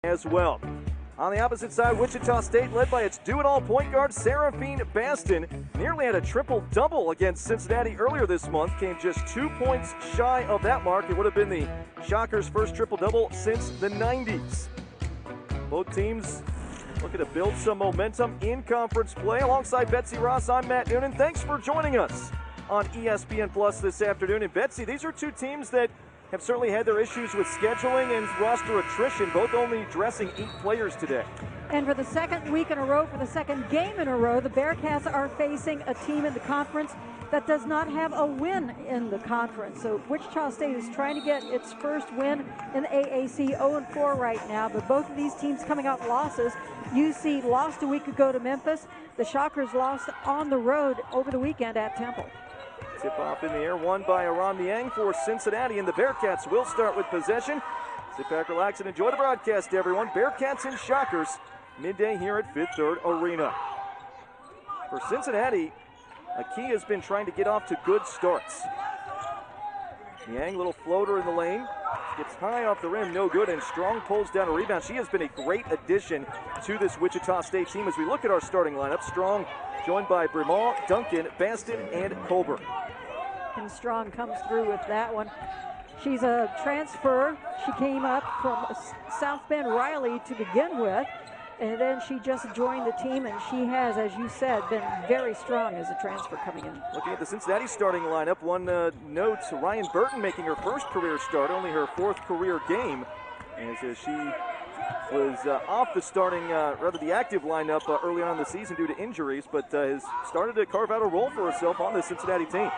as well. On the opposite side, Wichita State, led by its do-it-all point guard, Seraphine Baston, nearly had a triple-double against Cincinnati earlier this month, came just 2 points shy of that mark. It would have been the Shockers' first triple-double since the 90s. Both teams looking to build some momentum in conference play. Alongside Betsy Ross, I'm Matt Noonan. Thanks for joining us on ESPN Plus this afternoon. And Betsy, these are two teams that have certainly had their issues with scheduling and roster attrition, both only dressing 8 players today. And for the second week in a row, for the second game in a row, the Bearcats are facing a team in the conference that does not have a win in the conference. So Wichita State is trying to get its first win in the AAC, 0-4 right now, but both of these teams coming off losses. UC lost a week ago to Memphis. The Shockers lost on the road over the weekend at Temple. Tip off in the air, won by Aram Niang for Cincinnati, and the Bearcats will start with possession. Sit back, relax, and enjoy the broadcast, everyone. Bearcats and Shockers, midday here at Fifth Third Arena. For Cincinnati, a key has been trying to get off to good starts. Niang, little floater in the lane, gets high off the rim, no good, and Strong pulls down a rebound. She has been a great addition to this Wichita State team. As we look at our starting lineup, Strong joined by Brimall, Duncan, Baston, and Colbert. And Strong comes through with that one. She's a transfer. She came up from South Bend Riley to begin with, and then she just joined the team, and she has, as you said, been very strong as a transfer coming in. Looking at the Cincinnati starting lineup, one note, Ryan Burton making her first career start, only her 4th career game, as she was off the starting, the active lineup early on in the season due to injuries, but has started to carve out a role for herself on the Cincinnati team.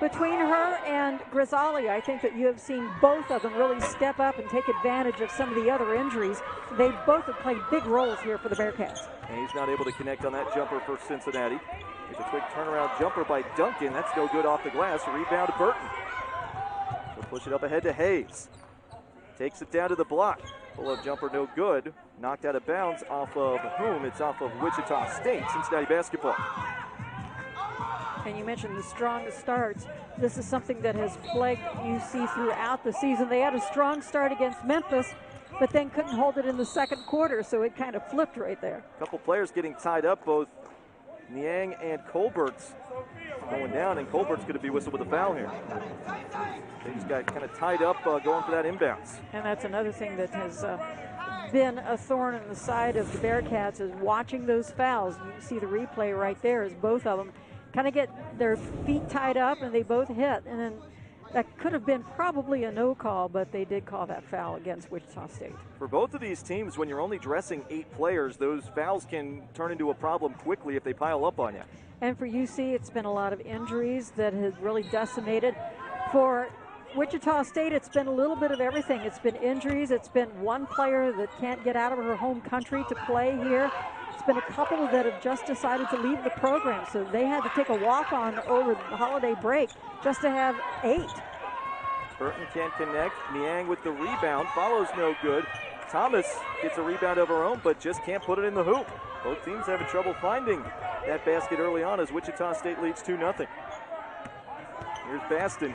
Between her and Grisali, I think that you have seen both of them really step up and take advantage of some of the other injuries. They both have played big roles here for the Bearcats. And he's not able to connect on that jumper for Cincinnati. There's a quick turnaround jumper by Duncan. That's no good off the glass. Rebound to Burton. She'll push it up ahead to Hayes. Takes it down to the block. Pull-up jumper no good. Knocked out of bounds off of whom? It's off of Wichita State. Cincinnati basketball. And you mentioned the strongest starts. This is something that has plagued UC throughout the season. They had a strong start against Memphis, but then couldn't hold it in the second quarter, so it kind of flipped right there. A couple players getting tied up, both Niang and Colbert's going down, and Colbert's going to be whistled with a foul here. They just got kind of tied up going for that inbounds. And that's another thing that has been a thorn in the side of the Bearcats, is watching those fouls. You see the replay right there, is both of them kind of get their feet tied up and they both hit, and then that could have been probably a no call, but they did call that foul against Wichita State. For both of these teams, when you're only dressing 8 players, those fouls can turn into a problem quickly if they pile up on you. And for UC, it's been a lot of injuries that has really decimated. For Wichita State, it's been a little bit of everything. It's been injuries. It's been one player that can't get out of her home country to play here. It's been a couple that have just decided to leave the program, so they had to take a walk-on over the holiday break just to have 8. Burton can't connect. Niang with the rebound, follows no good. Thomas gets a rebound of her own, but just can't put it in the hoop. Both teams having trouble finding that basket early on as Wichita State leads 2-0. Here's Baston.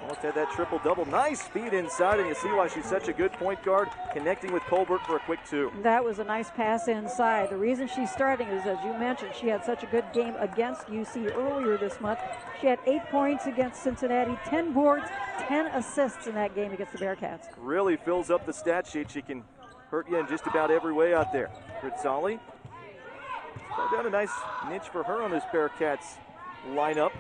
Almost had that triple-double. Nice speed inside, and you see why she's such a good point guard, connecting with Colbert for a quick 2. That was a nice pass inside. The reason she's starting is, as you mentioned, she had such a good game against UC earlier this month. She had 8 points against Cincinnati, 10 boards, 10 assists in that game against the Bearcats. Really fills up the stat sheet. She can hurt you in just about every way out there. Rizzali. Down a nice niche for her on this Bearcats lineup.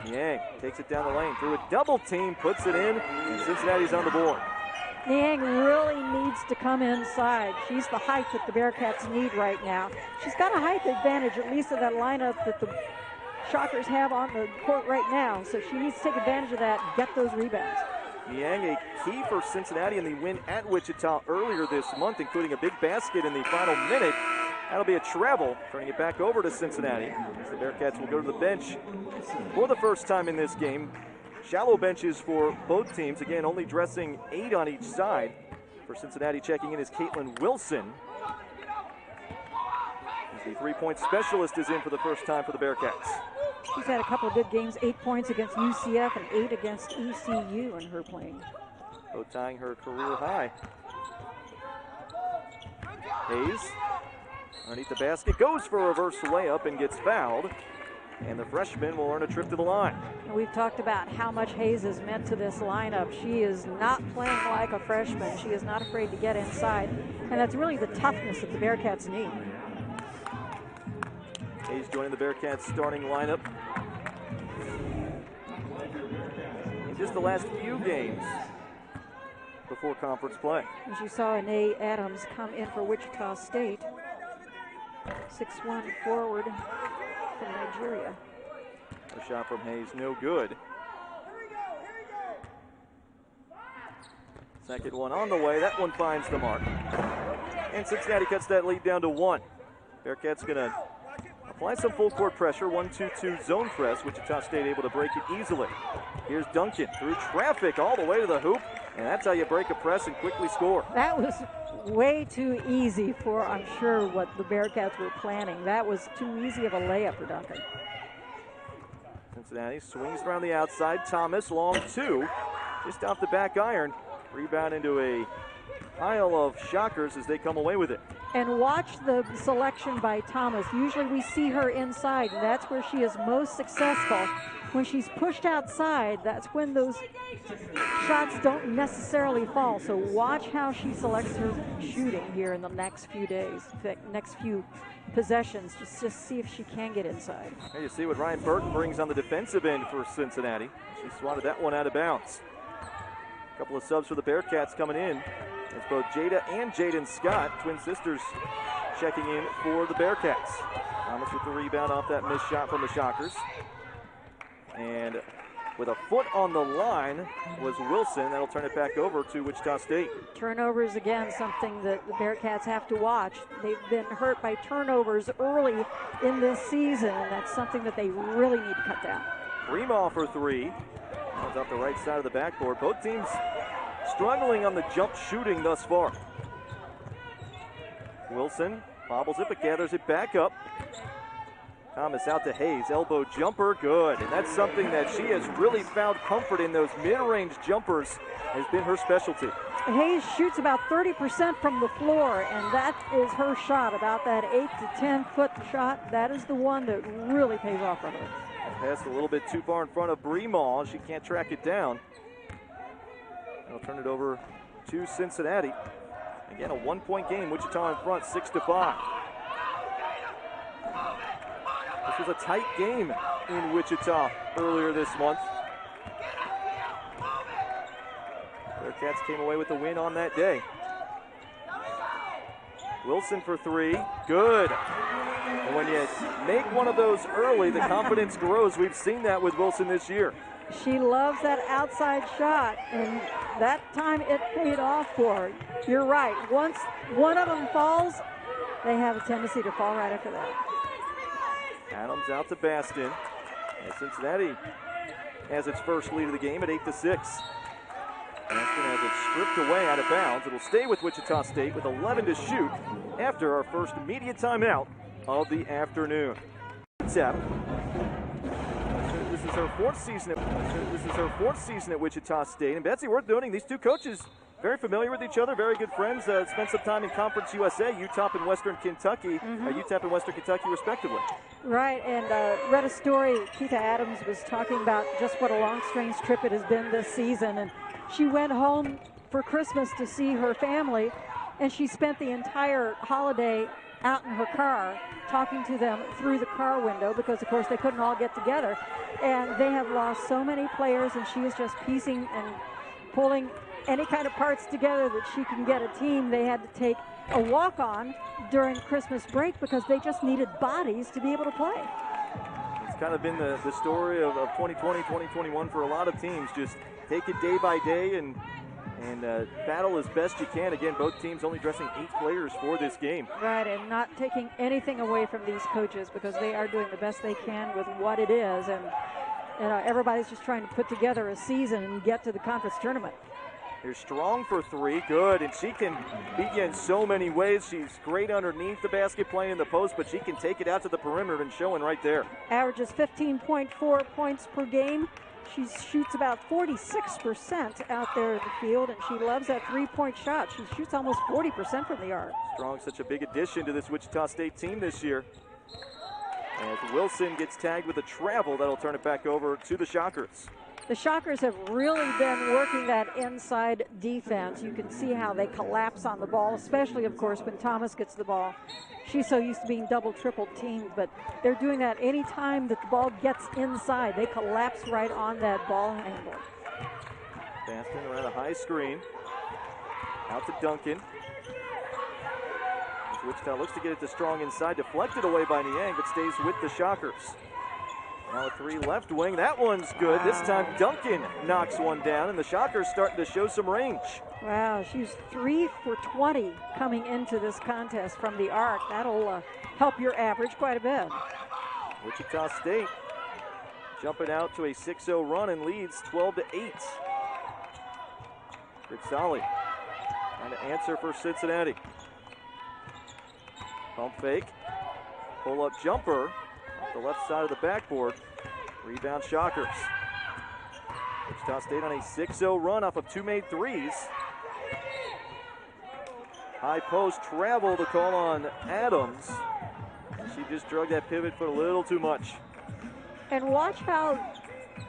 Niang takes it down the lane through a double team, puts it in, and Cincinnati's on the board. Niang really needs to come inside. She's the height that the Bearcats need right now. She's got a height advantage, at least in that lineup that the Shockers have on the court right now, so she needs to take advantage of that and get those rebounds. Niang, a key for Cincinnati in the win at Wichita earlier this month, including a big basket in the final minute. That'll be a travel, turning it back over to Cincinnati. As the Bearcats will go to the bench for the first time in this game. Shallow benches for both teams. Again, only dressing 8 on each side. For Cincinnati, checking in is Caitlin Wilson. As the three-point specialist is in for the first time for the Bearcats. She's had a couple of good games, 8 points against UCF and 8 against ECU in her playing. both tying her career high. Hayes underneath the basket, goes for a reverse layup and gets fouled. And the freshman will earn a trip to the line. And we've talked about how much Hayes has meant to this lineup. She is not playing like a freshman. She is not afraid to get inside. And that's really the toughness that the Bearcats need. Hayes joining the Bearcats starting lineup. In just the last few games before conference play. As you saw, Anae Adams come in for Wichita State. 6'1" forward from Nigeria. A shot from Hayes, no good. Second one on the way. That one finds the mark. And Cincinnati cuts that lead down to 1. Bearcats gonna apply some full court pressure. 1-2-2 zone press. Wichita State able to break it easily. Here's Duncan through traffic all the way to the hoop. And that's how you break a press and quickly score. That was way too easy for, I'm sure, what the Bearcats were planning. That was too easy of a layup for Duncan. Cincinnati swings around the outside. Thomas, long 2, just off the back iron. Rebound into a pile of Shockers as they come away with it. And watch the selection by Thomas. Usually we see her inside, and that's where she is most successful. When she's pushed outside, that's when those shots don't necessarily fall. So watch how she selects her shooting here in the next few days, next few possessions, just see if she can get inside. Here you see what Ryan Burton brings on the defensive end for Cincinnati. She swatted that one out of bounds. A couple of subs for the Bearcats coming in. It's both Jada and Jaden Scott, twin sisters, checking in for the Bearcats. Thomas with the rebound off that missed shot from the Shockers. And with a foot on the line was Wilson. That'll turn it back over to Wichita State. Turnovers, again, something that the Bearcats have to watch. They've been hurt by turnovers early in this season, and that's something that they really need to cut down. Bremal for 3. Comes off the right side of the backboard. Both teams struggling on the jump shooting thus far. Wilson bobbles it but gathers it back up. Thomas out to Hayes, elbow jumper, good. And that's something that she has really found comfort in. Those mid-range jumpers has been her specialty. Hayes shoots about 30% from the floor, and that is her shot, about that 8 to 10 foot shot. That is the one that really pays off for her. Passed a little bit too far in front of Bremal. She can't track it down. They'll turn it over to Cincinnati. Again, a 1-point game. Wichita in front, 6-5. This was a tight game in Wichita earlier this month. Bearcats came away with the win on that day. Wilson for 3, good. And when you make one of those early, the confidence grows. We've seen that with Wilson this year. She loves that outside shot, and that time it paid off for her. You're right. Once one of them falls, they have a tendency to fall right after that. Adams out to Baston. And Cincinnati has its first lead of the game at 8-6. Baston has it stripped away out of bounds. It'll stay with Wichita State with 11 to shoot after our first immediate timeout of the afternoon. Tap. This is her fourth season at Wichita State. And Betsy, worth noting, these two coaches very familiar with each other, very good friends. Spent some time in Conference USA, UTOP and Western Kentucky, UTEP and Western Kentucky respectively. Right, and read a story. Keita Adams was talking about just what a long, strange trip it has been this season. And she went home for Christmas to see her family, and she spent the entire holiday out in her car talking to them through the car window because, of course, they couldn't all get together. And they have lost so many players, and she is just piecing and pulling any kind of parts together that she can get a team. They had to take a walk-on during Christmas break because they just needed bodies to be able to play. It's kind of been the story of 2020, 2021 for a lot of teams. Just take it day by day and battle as best you can. Again, both teams only dressing 8 players for this game. Right, and not taking anything away from these coaches because they are doing the best they can with what it is. And everybody's just trying to put together a season and get to the conference tournament. Here's Strong for 3, good, and she can beat you in so many ways. She's great underneath the basket playing in the post, but she can take it out to the perimeter and showing right there. Averages 15.4 points per game. She shoots about 46% out there in the field, and she loves that three-point shot. She shoots almost 40% from the arc. Strong, such a big addition to this Wichita State team this year. As Wilson gets tagged with a travel, that'll turn it back over to the Shockers. The Shockers have really been working that inside defense. You can see how they collapse on the ball, especially, of course, when Thomas gets the ball. She's so used to being double, triple teamed, but they're doing that any time that the ball gets inside. They collapse right on that ball handle. Baston around a high screen. Out to Duncan. As Wichita looks to get it to Strong inside, deflected away by Niang, but stays with the Shockers. Now a three left wing. That one's good. Wow. This time Duncan knocks one down, and the Shockers starting to show some range. Wow, she's 3 for 20 coming into this contest from the arc. That'll help your average quite a bit. Wichita State jumping out to a 6-0 run and leads 12-8. Rizzali trying to answer for Cincinnati. Pump fake. Pull-up jumper. The left side of the backboard. Rebound Shockers. Wichita State on a 6-0 run off of two made threes. High post travel, the call on Adams. She just drug that pivot foot a little too much. And watch how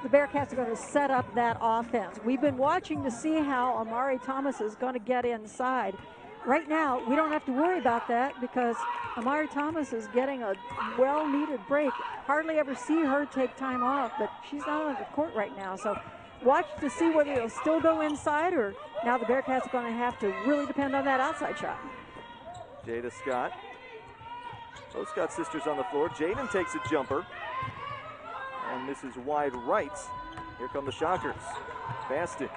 the Bearcats are going to set up that offense. We've been watching to see how Amari Thomas is going to get inside. Right now, we don't have to worry about that because Amari Thomas is getting a well-needed break. Hardly ever see her take time off, but she's not on the court right now. So watch to see whether it'll still go inside or now the Bearcats are going to have to really depend on that outside shot. Jada Scott. Both Scott sisters on the floor. Jaden takes a jumper and misses wide right. Here come the Shockers. Baston.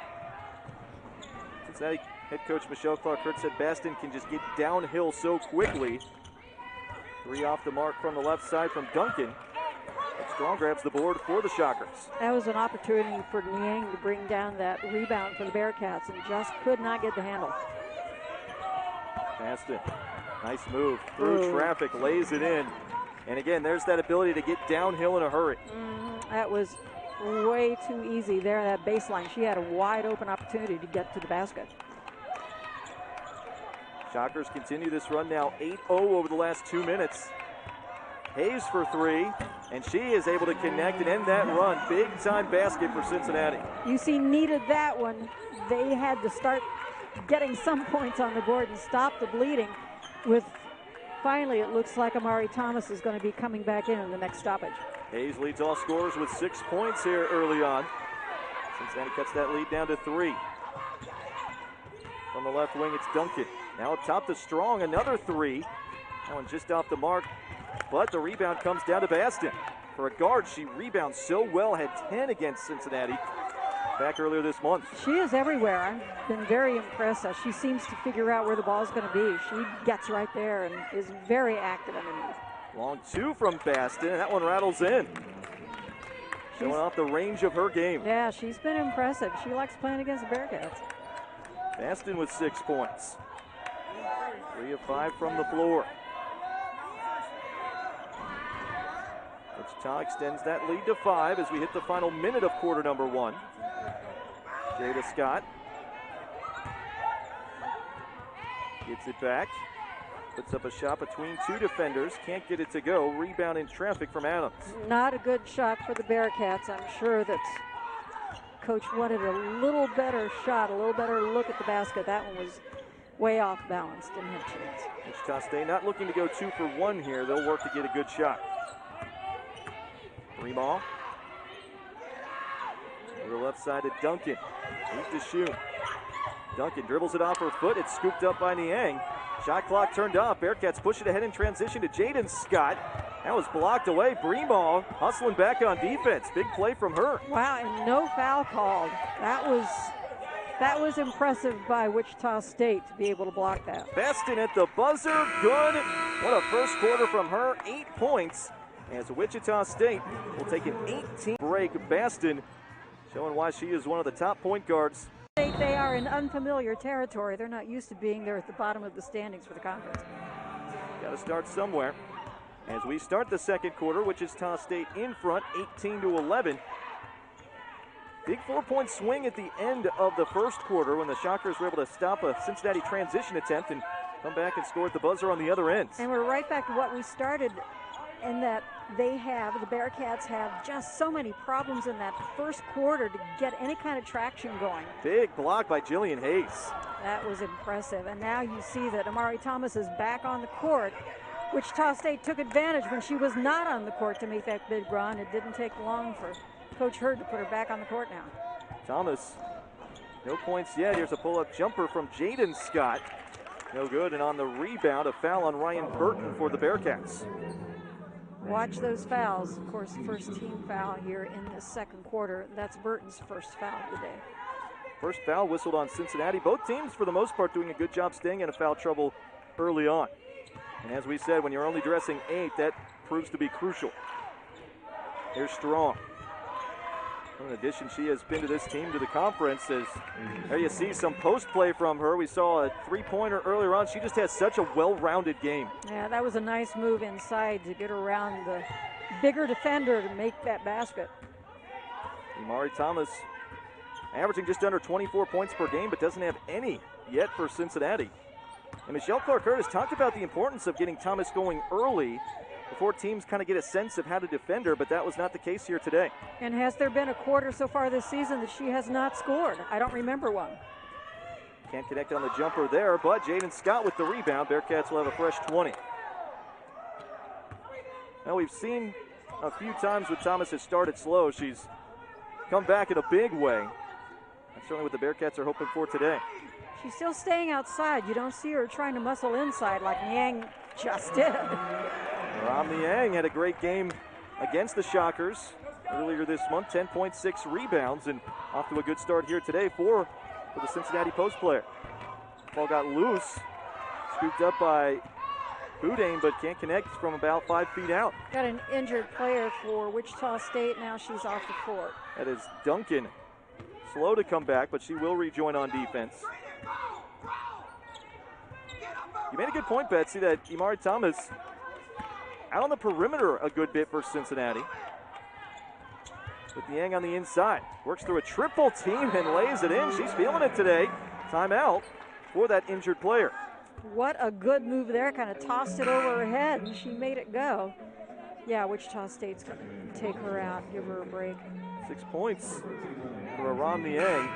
Cincinnati head coach Michelle Clark-Hurt said Baston can just get downhill so quickly. Three off the mark from the left side from Duncan. Strong grabs the board for the Shockers. That was an opportunity for Niang to bring down that rebound for the Bearcats and just could not get the handle. Baston, nice move through traffic, lays it in. And again, there's that ability to get downhill in a hurry. That was way too easy there, that baseline. She had a wide open opportunity to get to the basket. Shockers continue this run now 8-0 over the last 2 minutes. Hayes for three, and she is able to connect and end that run. Big time basket for Cincinnati. UC needed that one. They had to start getting some points on the board and stop the bleeding. With finally, it looks like Amari Thomas is going to be coming back in the next stoppage. Hayes leads all scorers with 6 points here early on. Cincinnati cuts that lead down to 3. From the left wing, it's Duncan. Now up top to Strong, another three. That one just off the mark, but the rebound comes down to Baston. For a guard, she rebounds so well, had 10 against Cincinnati back earlier this month. She is everywhere. I've been very impressed. She seems to figure out where the ball is going to be. She gets right there and is very active underneath. Long two from Baston, and that one rattles in. Showing off the range of her game. Yeah, she's been impressive. She likes playing against the Bearcats. Baston with 6 points. 3 of 5 from the floor. Wichita extends that lead to 5 as we hit the final minute of quarter number 1. Jada Scott gets it back. Puts up a shot between two defenders. Can't get it to go. Rebound in traffic from Adams. Not a good shot for the Bearcats. I'm sure that Coach wanted a little better shot, a little better look at the basket. That one was way off balance. Didn't have a chance. Wichita State not looking to go 2 for 1 here. They'll work to get a good shot. Bremal. To the left side to Duncan. Deep to shoot. Duncan dribbles it off her foot. It's scooped up by Niang. Shot clock turned off. Bearcats push it ahead in transition to Jaden Scott. That was blocked away. Bremal hustling back on defense. Big play from her. Wow, and no foul called. That was impressive by Wichita State to be able to block that. Baston at the buzzer. Good. What a first quarter from her. 8 points. As Wichita State will take an 18 break. Baston showing why she is one of the top point guards. They are in unfamiliar territory. They're not used to being there at the bottom of the standings for the conference. Got to start somewhere. As we start the second quarter, Wichita State in front, 18-11. Big 4-point swing at the end of the first quarter when the Shockers were able to stop a Cincinnati transition attempt and come back and score at the buzzer on the other end. And we're right back to what we started in that the Bearcats have just so many problems in that first quarter to get any kind of traction going. Big block by Jillian Hayes. That was impressive. And now you see that Amari Thomas is back on the court. Wichita State took advantage when she was not on the court to make that big run. It didn't take long for Coach Hurd to put her back on the court now. Thomas, no points yet. Here's a pull-up jumper from Jaden Scott. No good, and on the rebound, a foul on Ryan Burton for the Bearcats. Watch those fouls. Of course, first team foul here in the second quarter. That's Burton's first foul of the day. First foul whistled on Cincinnati. Both teams, for the most part, doing a good job staying in a foul trouble early on. And as we said, when you're only dressing 8, that proves to be crucial. Here's Strong. In addition, she has been to this team to the conference. As there you see some post play from her. We saw a three-pointer earlier on. She just has such a well-rounded game. Yeah, that was a nice move inside to get around the bigger defender to make that basket. Amari Thomas averaging just under 24 points per game, but doesn't have any yet for Cincinnati. And Michelle Clark-Curtis talked about the importance of getting Thomas going early before teams kind of get a sense of how to defend her, but that was not the case here today. And has there been a quarter so far this season that she has not scored? I don't remember one. Can't connect on the jumper there, but Jaden Scott with the rebound. Bearcats will have a fresh 20. Now we've seen a few times when Thomas has started slow. She's come back in a big way. That's certainly what the Bearcats are hoping for today. She's still staying outside. You don't see her trying to muscle inside like Niang just did. Ram Niang had a great game against the Shockers earlier this month, 10.6 rebounds, and off to a good start here today for the Cincinnati Post player. Ball got loose, scooped up by Boudin, but can't connect from about 5 feet out. Got an injured player for Wichita State. Now she's off the court. That is Duncan. Slow to come back, but she will rejoin on defense. You made a good point, Betsy, that Amari Thomas out on the perimeter a good bit for Cincinnati. With Niang on the inside. Works through a triple team and lays it in. She's feeling it today. Timeout for that injured player. What a good move there. Kind of tossed it over her head and she made it go. Yeah, Wichita State's going to take her out, give her a break. 6 points for Aram Niang.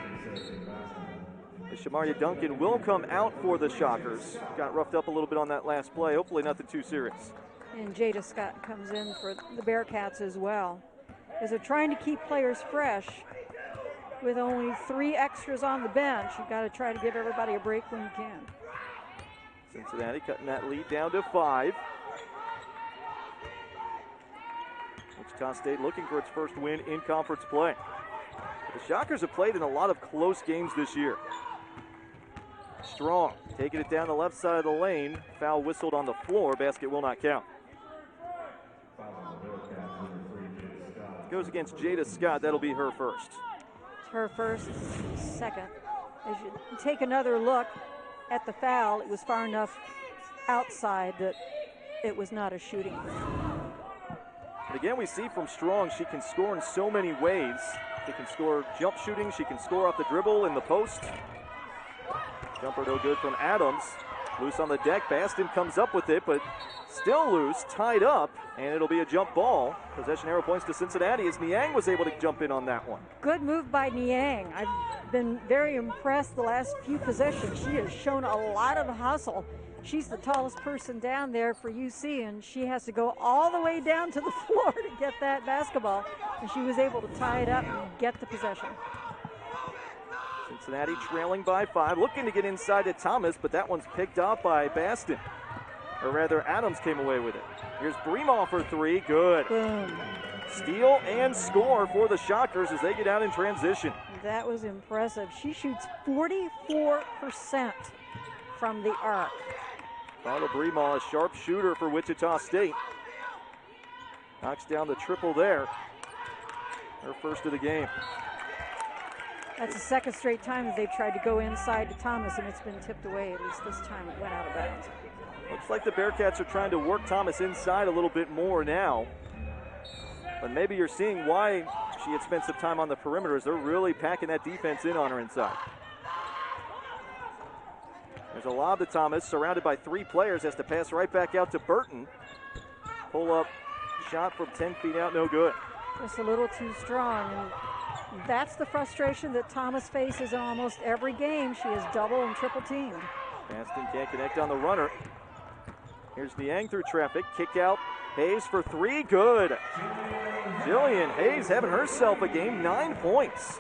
Shamaria Duncan will come out for the Shockers. Got roughed up a little bit on that last play. Hopefully nothing too serious. And Jada Scott comes in for the Bearcats as well. As they're trying to keep players fresh with only 3 extras on the bench, you've got to try to give everybody a break when you can. Cincinnati cutting that lead down to 5. Wichita State looking for its first win in conference play. The Shockers have played in a lot of close games this year. Strong taking it down the left side of the lane. Foul whistled on the floor. Basket will not count. Goes against Jada Scott. That'll be her first. Her first, second. As you take another look at the foul, it was far enough outside that it was not a shooting. But again, we see from Strong, she can score in so many ways. She can score jump shooting. She can score off the dribble in the post. Jumper no good from Adams. Loose on the deck. Baston comes up with it, but still loose, tied up, and it'll be a jump ball. Possession arrow points to Cincinnati as Niang was able to jump in on that one. Good move by Niang. I've been very impressed the last few possessions. She has shown a lot of hustle. She's the tallest person down there for UC, and she has to go all the way down to the floor to get that basketball, and she was able to tie it up and get the possession. Cincinnati trailing by 5, looking to get inside to Thomas, but that one's picked off by Baston. Or rather, Adams came away with it. Here's Bremoff for 3, good. Boom. Steal and score for the Shockers as they get out in transition. That was impressive. She shoots 44% from the arc. Carla Bremoff, a sharp shooter for Wichita State. Knocks down the triple there. Her first of the game. That's the second straight time that they've tried to go inside to Thomas, and it's been tipped away. At least this time it went out of bounds. Looks like the Bearcats are trying to work Thomas inside a little bit more now. But maybe you're seeing why she had spent some time on the perimeters. They're really packing that defense in on her inside. There's a lob to Thomas, surrounded by 3 players, has to pass right back out to Burton. Pull up shot from 10 feet out, no good. Just a little too strong. And that's the frustration that Thomas faces in almost every game. She is double and triple teamed. Baston can't connect on the runner. Here's Niang through traffic. Kick out. Hayes for 3. Good. Jillian Hayes having herself a game. 9 points.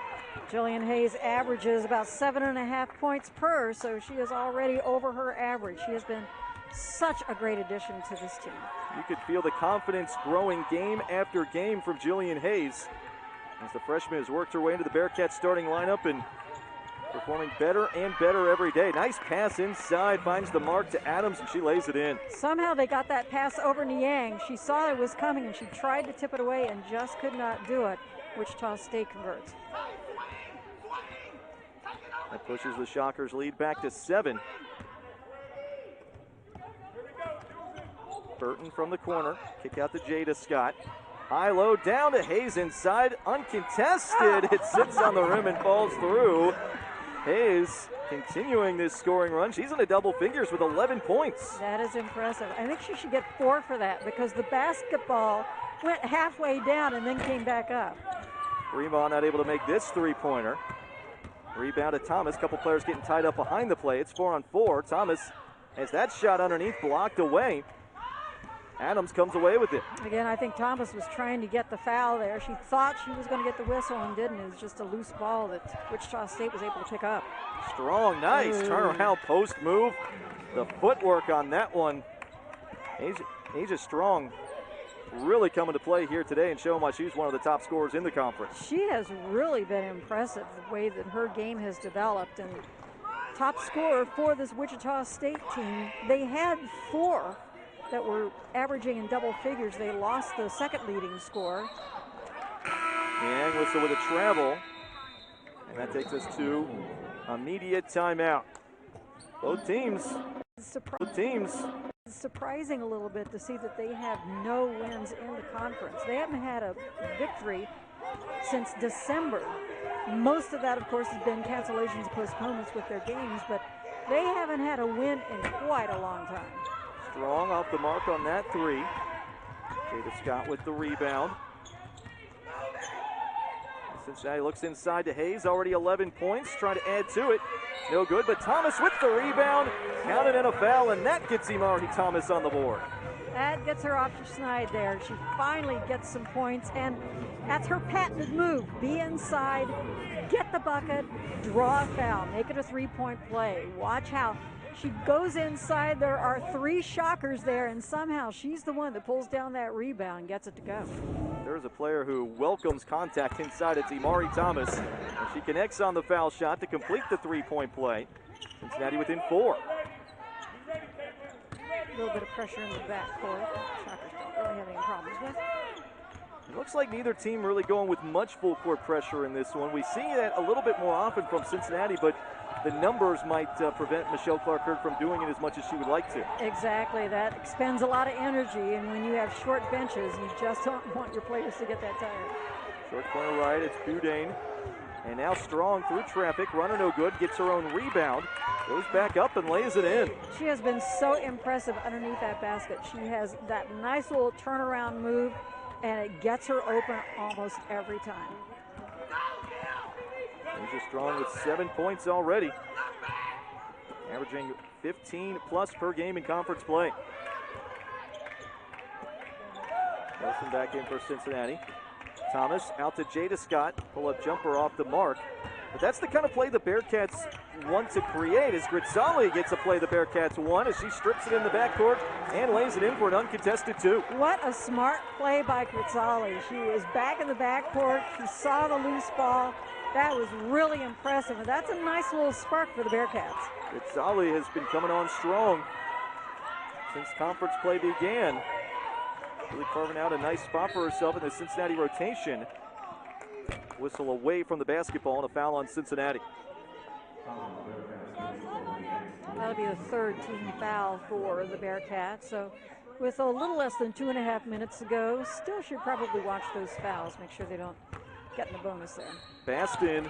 Jillian Hayes averages about 7.5 points per, so she is already over her average. She has been such a great addition to this team. You could feel the confidence growing game after game from Jillian Hayes as the freshman has worked her way into the Bearcats starting lineup and performing better and better every day. Nice pass inside, finds the mark to Adams, and she lays it in. Somehow they got that pass over Niang. She saw it was coming, and she tried to tip it away and just could not do it. Wichita State converts. That pushes the Shockers' lead back to 7. Burton from the corner. Kick out to Jada Scott. High low down to Hayes inside. Uncontested. It sits on the rim and falls through. Hayes continuing this scoring run. She's in the double figures with 11 points. That is impressive. I think she should get 4 for that because the basketball went halfway down and then came back up. Rebound not able to make this 3-pointer. Rebound to Thomas. Couple players getting tied up behind the play. It's 4-on-4. Thomas has that shot underneath, blocked away. Adams comes away with it. Again, I think Thomas was trying to get the foul there. She thought she was going to get the whistle and didn't. It was just a loose ball that Wichita State was able to pick up. Strong, nice turnaround post move. The footwork on that one. Asia Strong really coming to play here today and showing why she's one of the top scorers in the conference. She has really been impressive the way that her game has developed. And top scorer for this Wichita State team, they had 4 that were averaging in double figures. They lost the second leading scorer. And whistle with a travel. And that takes us to immediate timeout. Both teams. Surprising a little bit to see that they have no wins in the conference. They haven't had a victory since December. Most of that, of course, has been cancellations and postponements with their games, but they haven't had a win in quite a long time. Strong off the mark on that 3. Jada Scott with the rebound. Cincinnati looks inside to Hayes, already 11 points, trying to add to it. No good, but Thomas with the rebound. Counted in a foul, and that gets Imari Thomas on the board. That gets her off her snide there. She finally gets some points, and that's her patented move. Be inside, get the bucket, draw a foul, make it a 3-point play. Watch how she goes inside. There are 3 Shockers there, and somehow she's the one that pulls down that rebound and gets it to go. There's a player who welcomes contact inside. It's Imari Thomas. And she connects on the foul shot to complete the 3-point play. Cincinnati within 4. A little bit of pressure in the backcourt. Shockers don't really have any problems with. It looks like neither team really going with much full court pressure in this one. We see that a little bit more often from Cincinnati, but the numbers might prevent Michelle Clark-Hurd from doing it as much as she would like to. Exactly. That expends a lot of energy, and when you have short benches, you just don't want your players to get that tired. Short corner right, it's Boudin. And now Strong through traffic, runner no good, gets her own rebound, goes back up and lays it in. She has been so impressive underneath that basket. She has that nice little turnaround move, and it gets her open almost every time. Asia Strong with 7 points already, averaging 15 plus per game in conference play. Wilson back in for Cincinnati. Thomas out to Jada Scott, pull-up jumper off the mark. But that's the kind of play the Bearcats want to create, as Grizzali gets a play the Bearcats want as she strips it in the backcourt and lays it in for an uncontested 2. What a smart play by Grizzali. She was back in the backcourt. She saw the loose ball. That was really impressive, and that's a nice little spark for the Bearcats. Grizzali has been coming on strong since conference play began. Really carving out a nice spot for herself in the Cincinnati rotation. Whistle away from the basketball and a foul on Cincinnati. That'll be the 3rd team foul for the Bearcats. So with a little less than 2.5 minutes to go, still should probably watch those fouls, make sure they don't getting the bonus there. Baston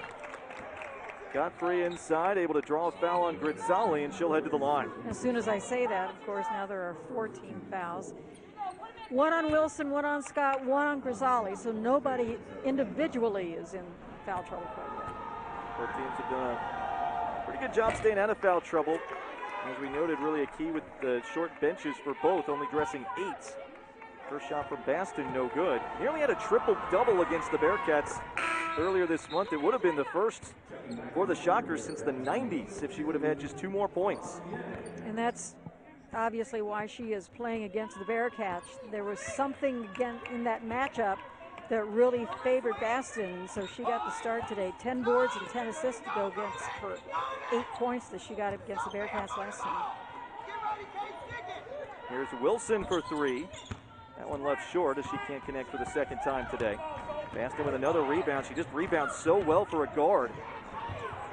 got free inside, able to draw a foul on Grizzali, and she'll head to the line. As soon as I say that, of course, now there are 14 fouls. One on Wilson, one on Scott, one on Grizzali, so nobody individually is in foul trouble quite yet. Both teams have done a pretty good job staying out of foul trouble. As we noted, really a key with the short benches for both, only dressing 8. First shot from Baston, no good. Nearly had a triple-double against the Bearcats earlier this month. It would have been the first for the Shockers since the 90s if she would have had just 2 more points. And that's obviously why she is playing against the Bearcats. There was something again in that matchup that really favored Baston, so she got the start today. 10 boards and 10 assists to go against her 8 points that she got against the Bearcats last time. Here's Wilson for 3. That one left short as she can't connect for the second time today. Baston with another rebound. She just rebounds so well for a guard.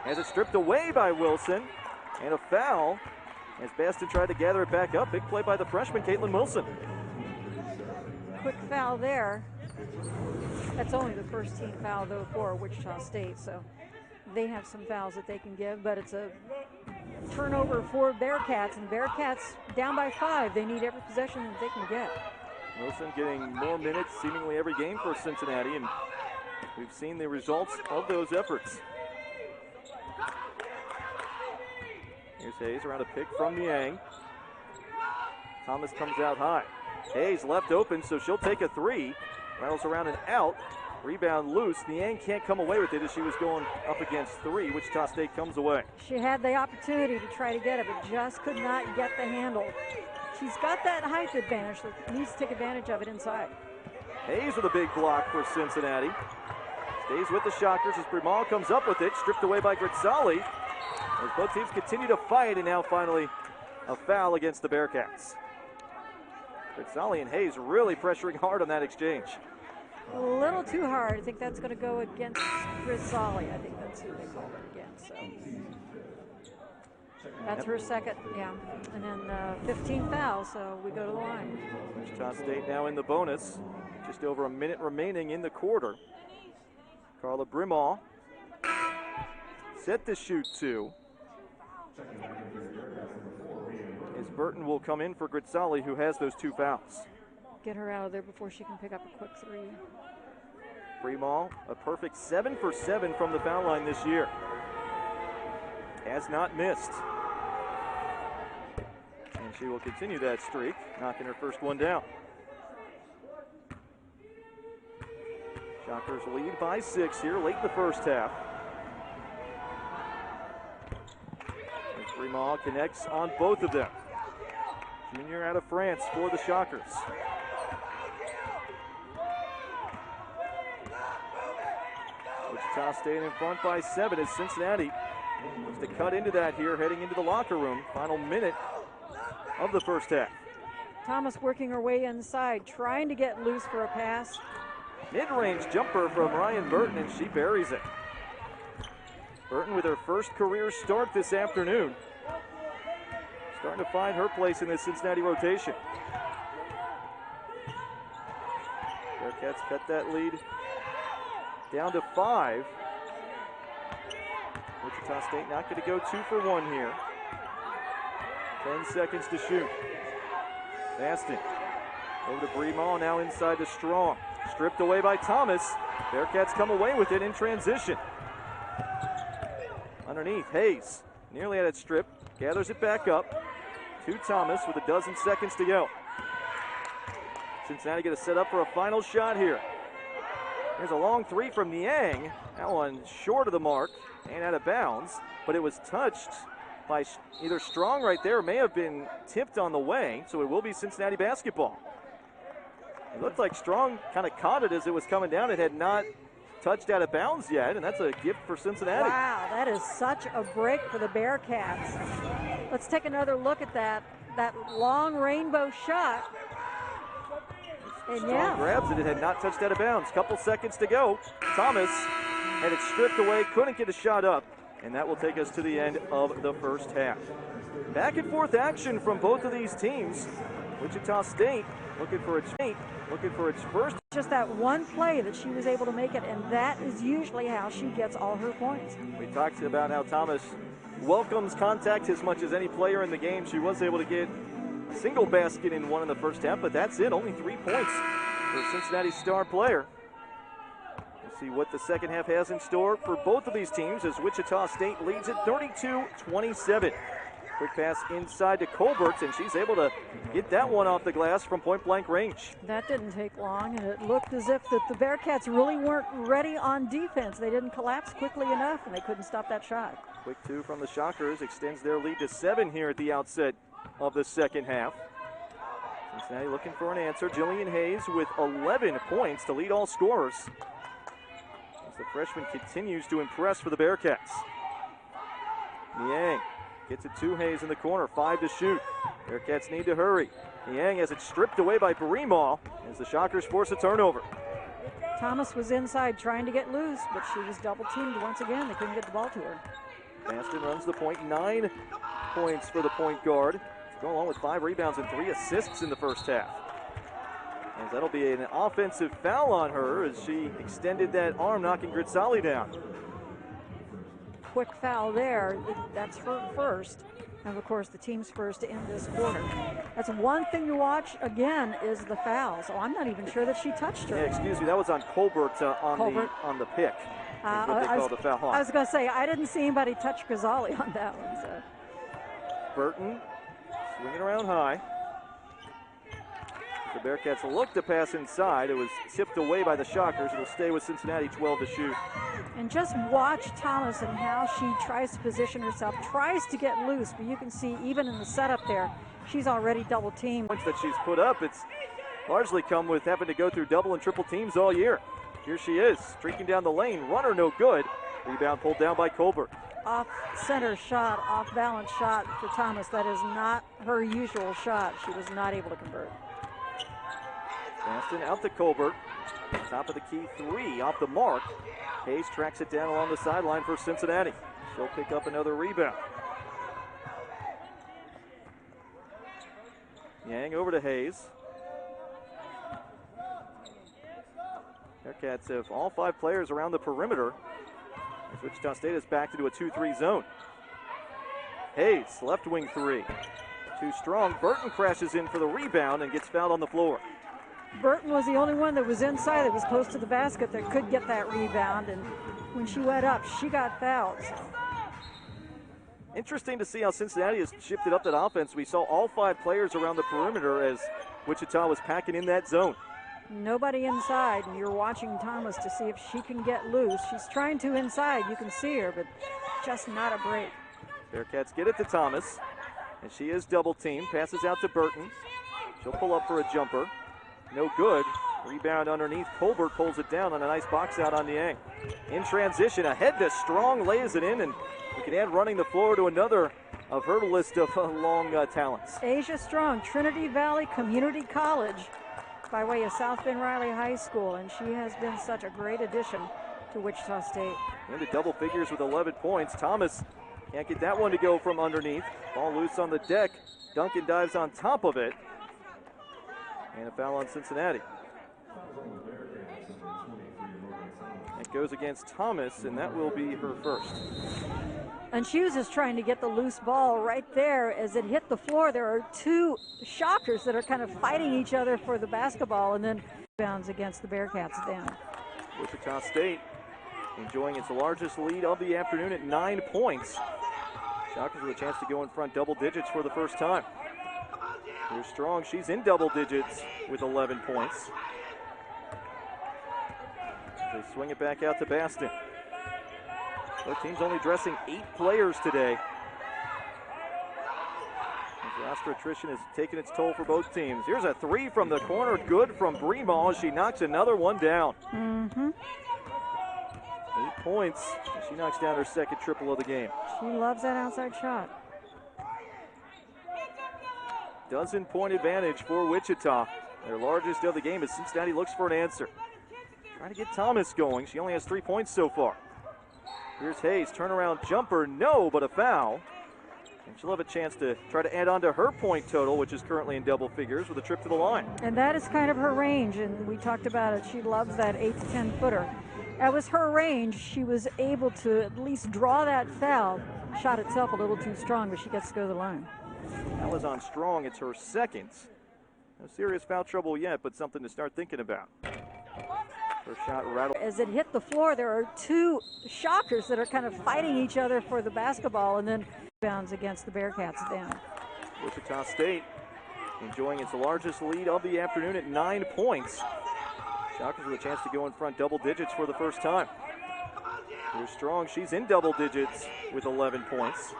Has it stripped away by Wilson, and a foul as Baston tried to gather it back up. Big play by the freshman, Caitlin Wilson. Quick foul there. That's only the first team foul, though, for Wichita State, so they have some fouls that they can give, but it's a turnover for Bearcats, and Bearcats down by 5. They need every possession that they can get. Wilson getting more minutes seemingly every game for Cincinnati, and we've seen the results of those efforts. Here's Hayes around a pick from Niang. Thomas comes out high. Hayes left open, so she'll take a 3. Rattles around and out. Rebound loose. Niang can't come away with it as she was going up against 3. Wichita State comes away. She had the opportunity to try to get it, but just could not get the handle. She's got that height advantage, so needs to take advantage of it inside. Hayes with a big block for Cincinnati. Stays with the Shockers as Brimal comes up with it. Stripped away by Grizzali. As both teams continue to fight, and now finally a foul against the Bearcats. Grizzali and Hayes really pressuring hard on that exchange. A little too hard. I think that's going to go against Grizzali. I think that's who they called it against. So that's her second, yeah. And then 15 foul, so we go to the line. Wichita State now in the bonus. Just over a minute remaining in the quarter. Carla Brimal set to shoot 2. As Burton will come in for Grizzali, who has those 2 fouls. Get her out of there before she can pick up a quick 3. Brimal, a perfect 7 for 7 from the foul line this year. Has not missed. And she will continue that streak, knocking her first one down. Shockers lead by 6 here late in the first half. As Brimal connects on both of them. Junior out of France for the Shockers. Wichita State in front by 7 as Cincinnati looks to cut into that here, heading into the locker room. Final minute of the first half. Thomas working her way inside, trying to get loose for a pass. Mid-range jumper from Ryan Burton, and she buries it. Burton with her first career start this afternoon. Starting to find her place in the Cincinnati rotation. Bearcats cut that lead down to 5. Wichita State not going to go 2 for 1 here. 10 seconds to shoot. Baston over to Brimal, now inside to Strong. Stripped away by Thomas. Bearcats come away with it in transition. Underneath, Hayes nearly had it stripped. Gathers it back up to Thomas with a dozen seconds to go. Cincinnati going to set up for a final shot here. Here's a long 3 from Niang. That one short of the mark and out of bounds, but it was touched by either Strong right there, or may have been tipped on the way, so it will be Cincinnati basketball. It looked like Strong kind of caught it as it was coming down. It had not touched out of bounds yet, and that's a gift for Cincinnati. Wow, that is such a break for the Bearcats. Let's take another look at that long rainbow shot. And Strong grabs it. It had not touched out of bounds. Couple seconds to go. Thomas had it stripped away, couldn't get a shot up, and that will take us to the end of the first half. Back and forth action from both of these teams. Wichita State looking for its first. Just that one play that she was able to make it, and that is usually how she gets all her points. We talked about how Thomas welcomes contact as much as any player in the game. She was able to get a single basket in one in the first half, but that's it. Only 3 points for Cincinnati's star player. We'll see what the second half has in store for both of these teams as Wichita State leads at 32-27. Quick pass inside to Colbert, and she's able to get that one off the glass from point-blank range. That didn't take long, and it looked as if the Bearcats really weren't ready on defense. They didn't collapse quickly enough, and they couldn't stop that shot. Quick two from the Shockers extends their lead to 7 here at the outset of the second half. Cincinnati looking for an answer. Jillian Hayes with 11 points to lead all scorers, as the freshman continues to impress for the Bearcats. Niang gets it to Hayes in the corner, 5 to shoot. Bearcats need to hurry. Niang has it stripped away by Perimal as the Shockers force a turnover. Thomas was inside trying to get loose, but she was double teamed once again. They couldn't get the ball to her. Baston runs the point, 9 points for the point guard. Go along with 5 rebounds and 3 assists in the first half. As that'll be an offensive foul on her as she extended that arm, knocking Grizzali down. Quick foul there. That's her first. And of course, the team's first to end this quarter. That's one thing to watch again is the foul. So I'm not even sure that she touched her. Yeah, excuse me, that was on Colbert on the pick. What they call the foul on. I was going to say, I didn't see anybody touch Grizzali on that one. So. Burton swinging around high. The Bearcats look to pass inside. It was tipped away by the Shockers. It'll stay with Cincinnati, 12 to shoot. And just watch Thomas and how she tries to position herself, tries to get loose, but you can see even in the setup there, she's already double teamed. Points that she's put up, it's largely come with having to go through double and triple teams all year. Here she is, streaking down the lane, runner no good. Rebound pulled down by Colbert. Off center shot, off balance shot for Thomas. That is not her usual shot. She was not able to convert. Baston out to Colbert. Top of the key 3 off the mark. Hayes tracks it down along the sideline for Cincinnati. She'll pick up another rebound. Yang over to Hayes. Bearcats have all 5 players around the perimeter as Wichita State is backed into a 2-3 zone. Hayes, left wing 3. Too strong. Burton crashes in for the rebound and gets fouled on the floor. Burton was the only one that was inside, that was close to the basket, that could get that rebound, and when she went up, she got fouled. Interesting to see how Cincinnati has shifted up that offense. We saw all 5 players around the perimeter as Wichita was packing in that zone. Nobody inside, and you're watching Thomas to see if she can get loose. She's trying to inside, you can see her, but just not a break. Bearcats get it to Thomas, and she is double teamed, passes out to Burton. She'll pull up for a jumper. No good. Rebound underneath. Colbert pulls it down on a nice box out on Niang. In transition, ahead to Strong, lays it in, and we can add running the floor to another of her list of long talents. Asia Strong, Trinity Valley Community College by way of South Bend Riley High School, and she has been such a great addition to Wichita State. Into double figures with 11 points. Thomas can't get that one to go from underneath. Ball loose on the deck. Duncan dives on top of it. And a foul on Cincinnati. It goes against Thomas, and that will be her first. And she was just trying to get the loose ball right there as it hit the floor. There are 2 Shockers that are kind of fighting each other for the basketball, and then bounds against the Bearcats then. Wichita State enjoying its largest lead of the afternoon at 9 points. Shockers with a chance to go in front double digits for the first time. Here's Strong, she's in double digits with 11 points. They swing it back out to Baston. Both teams only dressing 8 players today. As the roster attrition has taken its toll for both teams. Here's a 3 from the corner, good from Bremal as she knocks another one down. 8 points, and she knocks down her second triple of the game. She loves that outside shot. Dozen-point advantage for Wichita. Their largest of the game as Cincinnati looks for an answer. Trying to get Thomas going. She only has 3 points so far. Here's Hayes, turnaround jumper, no, but a foul. And she'll have a chance to try to add on to her point total, which is currently in double figures, with a trip to the line. And that is kind of her range, and we talked about it. She loves that 8 to 10 footer. That was her range. She was able to at least draw that foul. Shot itself a little too strong, but she gets to go to the line. That was on Strong. It's her second. No serious foul trouble yet, but something to start thinking about. Her shot rattled. As it hit the floor, there are two Shockers that are kind of fighting each other for the basketball, and then bounds against the Bearcats down. Wichita State enjoying its largest lead of the afternoon at 9 points. Shockers with a chance to go in front double digits for the first time. Here's Strong. She's in double digits with 11 points.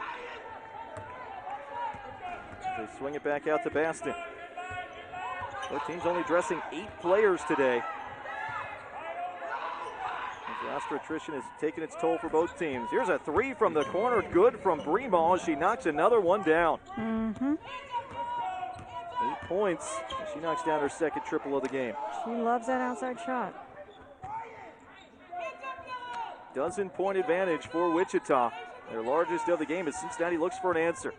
They swing it back out to Baston. Both teams only dressing 8 players today. As roster attrition has taken its toll for both teams. Here's a 3 from the corner. Good from Bremal. She knocks another one down. 8 points. She knocks down her second triple of the game. She loves that outside shot. Dozen-point advantage for Wichita. Their largest of the game as Cincinnati looks for an answer.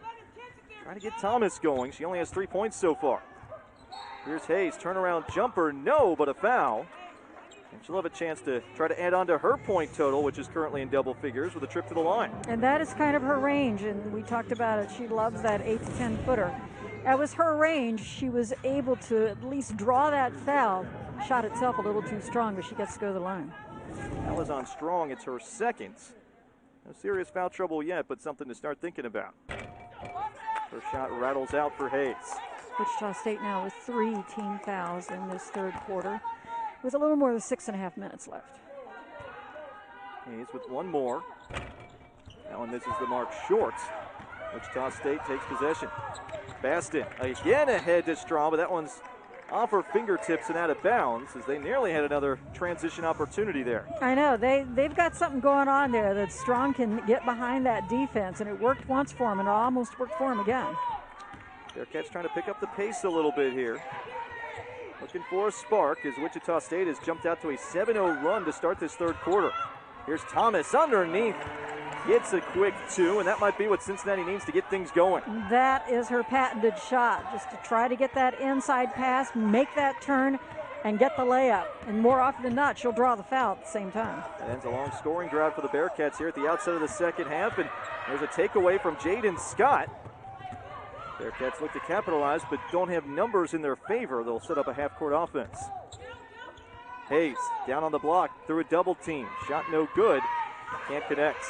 Trying to get Thomas going. She only has 3 points so far. Here's Hayes. Turnaround jumper. No, but a foul. And she'll have a chance to try to add on to her point total, which is currently in double figures, with a trip to the line. And that is kind of her range, and we talked about it. She loves that 8 to 10 footer. That was her range. She was able to at least draw that foul. Shot itself a little too strong, but she gets to go to the line. That was on Strong. It's her second. No serious foul trouble yet, but something to start thinking about. Her shot rattles out for Hayes. Wichita State now with 3 team fouls in this third quarter, with a little more than 6.5 minutes left. Hayes with one more. Now, and this is the mark short. Wichita State takes possession. Baston again ahead to Strong, but that one's off her fingertips and out of bounds, as they nearly had another transition opportunity there. I know, they've got something going on there that Strong can get behind that defense, and it worked once for him, and it almost worked for him again. Bearcats trying to pick up the pace a little bit here. Looking for a spark as Wichita State has jumped out to a 7-0 run to start this third quarter. Here's Thomas underneath. Gets a quick 2, and that might be what Cincinnati needs to get things going. That is her patented shot, just to try to get that inside pass, make that turn, and get the layup. And more often than not, she'll draw the foul at the same time. That ends a long scoring drive for the Bearcats here at the outset of the second half, and there's a takeaway from Jaden Scott. Bearcats look to capitalize, but don't have numbers in their favor. They'll set up a half-court offense. Hayes down on the block through a double team. Shot no good. Can't connect.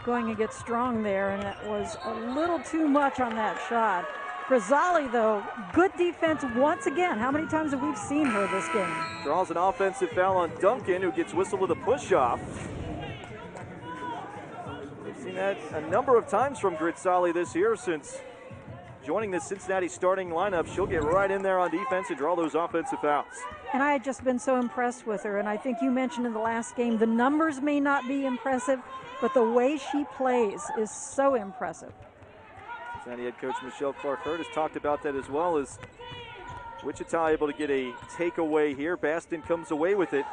Going to get Strong there, and it was a little too much on that shot. Grisali, though, good defense once again. How many times have we seen her this game? Draws an offensive foul on Duncan, who gets whistled with a push-off. We've seen that a number of times from Grisali this year since joining the Cincinnati starting lineup. She'll get right in there on defense and draw those offensive fouls. And I had just been so impressed with her, and I think you mentioned in the last game, the numbers may not be impressive, but the way she plays is so impressive. Cincinnati head coach Michelle Clark-Hurd has talked about that, as well as Wichita able to get a takeaway here. Baston comes away with it.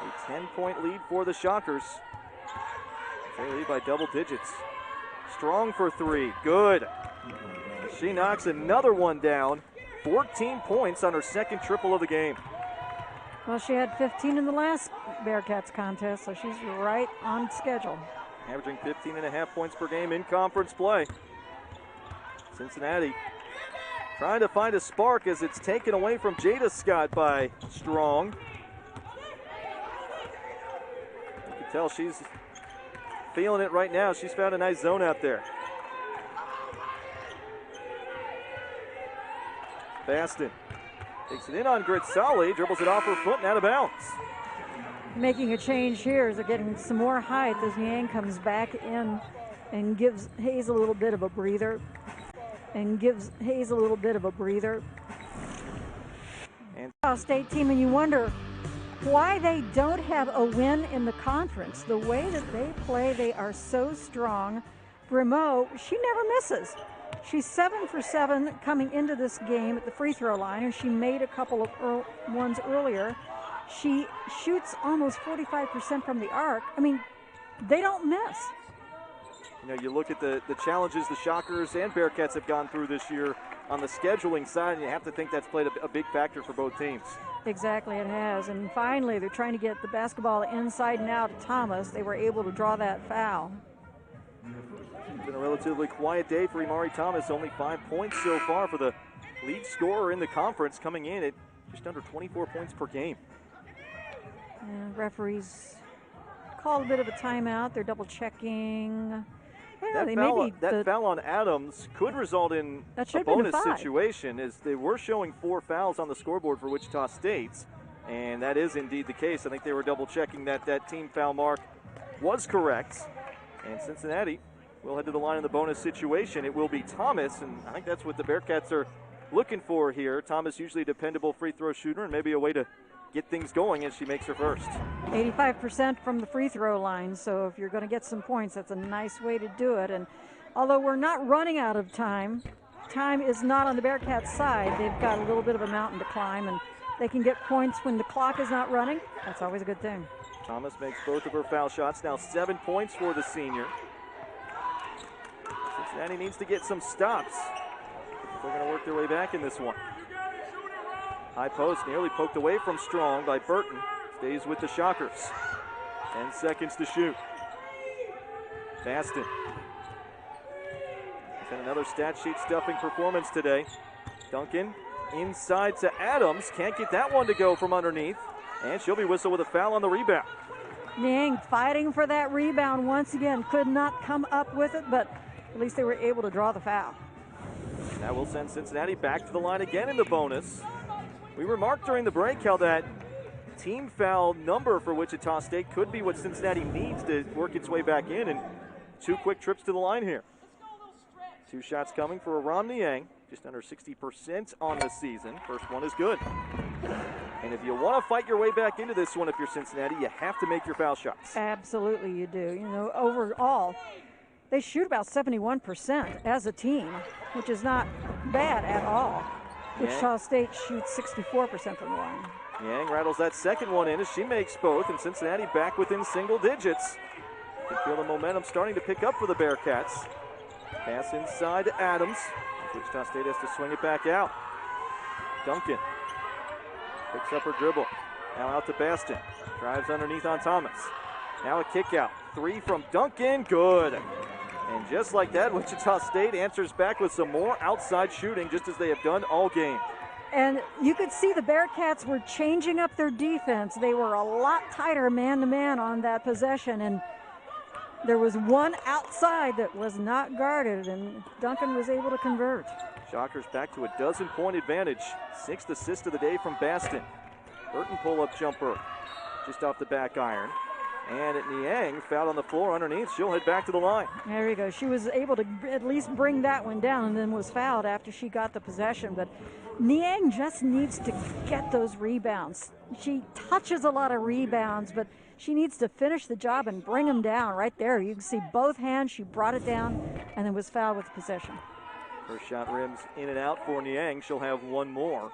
A 10-point lead for the Shockers. They lead by double digits. Strong for 3. Good. She knocks another one down. 14 points on her second triple of the game. Well, she had 15 in the last Bearcats contest, so she's right on schedule. Averaging 15.5 points per game in conference play. Cincinnati trying to find a spark as it's taken away from Jada Scott by Strong. You can tell she's feeling it right now. She's found a nice zone out there. Baston takes it in on Grisali, dribbles it off her foot and out of bounds. Making a change here is they're getting some more height as Yang comes back in and gives Hayes a little bit of a breather. And State team, and you wonder why they don't have a win in the conference. The way that they play, they are so strong. Grimaud, she never misses. She's 7 for 7 coming into this game at the free throw line, and she made a couple of ones earlier. She shoots almost 45% from the arc. I mean, they don't miss. You know, you look at the challenges the Shockers and Bearcats have gone through this year on the scheduling side, and you have to think that's played a big factor for both teams. Exactly, it has. And finally, they're trying to get the basketball inside and out of Thomas. They were able to draw that foul. It's been a relatively quiet day for Imari Thomas. Only 5 points so far for the lead scorer in the conference, coming in at just under 24 points per game. And referees called a bit of a timeout. They're double checking. Yeah, that foul on Adams could result in a bonus situation, as they were showing 4 fouls on the scoreboard for Wichita State, and that is indeed the case. I think they were double checking that team foul mark was correct, and Cincinnati will head to the line in the bonus situation. It will be Thomas, and I think that's what the Bearcats are looking for here. Thomas, usually a dependable free throw shooter, and maybe a way to get things going as she makes her first. 85% from the free throw line, so if you're going to get some points, that's a nice way to do it. And although we're not running out of time, time is not on the Bearcats' side. They've got a little bit of a mountain to climb, and they can get points when the clock is not running. That's always a good thing. Thomas makes both of her foul shots. Now 7 points for the senior. Cincinnati needs to get some stops. They're going to work their way back in this one. High post nearly poked away from Strong by Burton. Stays with the Shockers. 10 seconds to shoot. Baston. He's had another stat sheet stuffing performance today. Duncan inside to Adams. Can't get that one to go from underneath. And she'll be whistled with a foul on the rebound. Niang fighting for that rebound once again. Could not come up with it, but at least they were able to draw the foul. That will send Cincinnati back to the line again in the bonus. We remarked during the break how that team foul number for Wichita State could be what Cincinnati needs to work its way back in, and 2 quick trips to the line here. 2 shots coming for Aram Niang, just under 60% on the season. First one is good. And if you want to fight your way back into this one, if you're Cincinnati, you have to make your foul shots. Absolutely you do. You know, overall, they shoot about 71% as a team, which is not bad at all. Wichita State shoots 64% from the line. Yang rattles that second one in as she makes both, and Cincinnati back within single digits. You can feel the momentum starting to pick up for the Bearcats. Pass inside to Adams. Wichita State has to swing it back out. Duncan picks up her dribble. Now out to Baston. Drives underneath on Thomas. Now a kick out. 3 from Duncan. Good. And just like that, Wichita State answers back with some more outside shooting, just as they have done all game. And you could see the Bearcats were changing up their defense. They were a lot tighter man-to-man on that possession, and there was one outside that was not guarded, and Duncan was able to convert. Shockers back to a 12-point advantage. 6th assist of the day from Baston. Burton pull-up jumper just off the back iron. And Niang fouled on the floor underneath. She'll head back to the line. There you go. She was able to at least bring that one down, and then was fouled after she got the possession. But Niang just needs to get those rebounds. She touches a lot of rebounds, but she needs to finish the job and bring them down right there. You can see both hands. She brought it down and then was fouled with possession. First shot rims in and out for Niang. She'll have one more.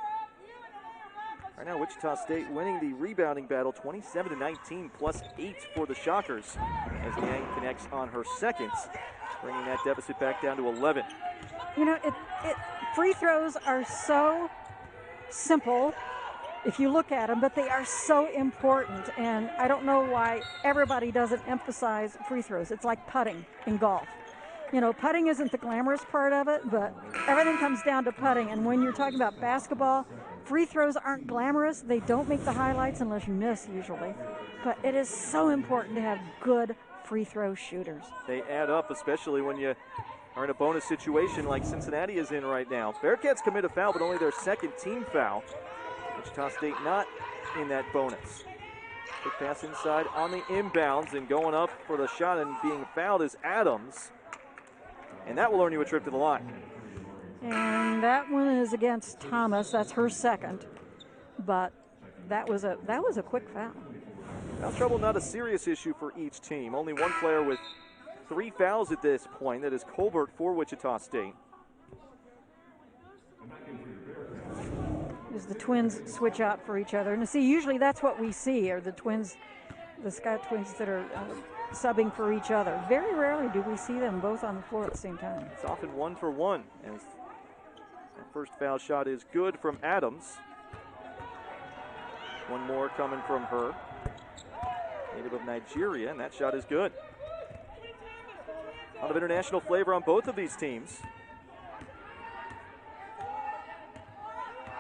Right now, Wichita State winning the rebounding battle 27-19, plus 8 for the Shockers, as Niang connects on her second, bringing that deficit back down to 11. You know, free throws are so simple if you look at them, but they are so important, and I don't know why everybody doesn't emphasize free throws. It's like putting in golf. You know, putting isn't the glamorous part of it, but everything comes down to putting, and when you're talking about basketball, free throws aren't glamorous. They don't make the highlights unless you miss, usually. But it is so important to have good free throw shooters. They add up, especially when you are in a bonus situation like Cincinnati is in right now. Bearcats commit a foul, but only their second team foul. Wichita State not in that bonus. Quick pass inside on the inbounds, and going up for the shot and being fouled is Adams. And that will earn you a trip to the line. And that one is against Thomas. That's her second. But that was a quick foul. Foul trouble not a serious issue for each team. Only one player with 3 fouls at this point. That is Colbert for Wichita State. As the Twins switch out for each other. And see, usually that's what we see, are the Twins, the Scott Twins that are subbing for each other. Very rarely do we see them both on the floor at the same time. It's often 1 for 1. As that first foul shot is good from Adams. One more coming from her. Native of Nigeria, and that shot is good. A lot of international flavor on both of these teams.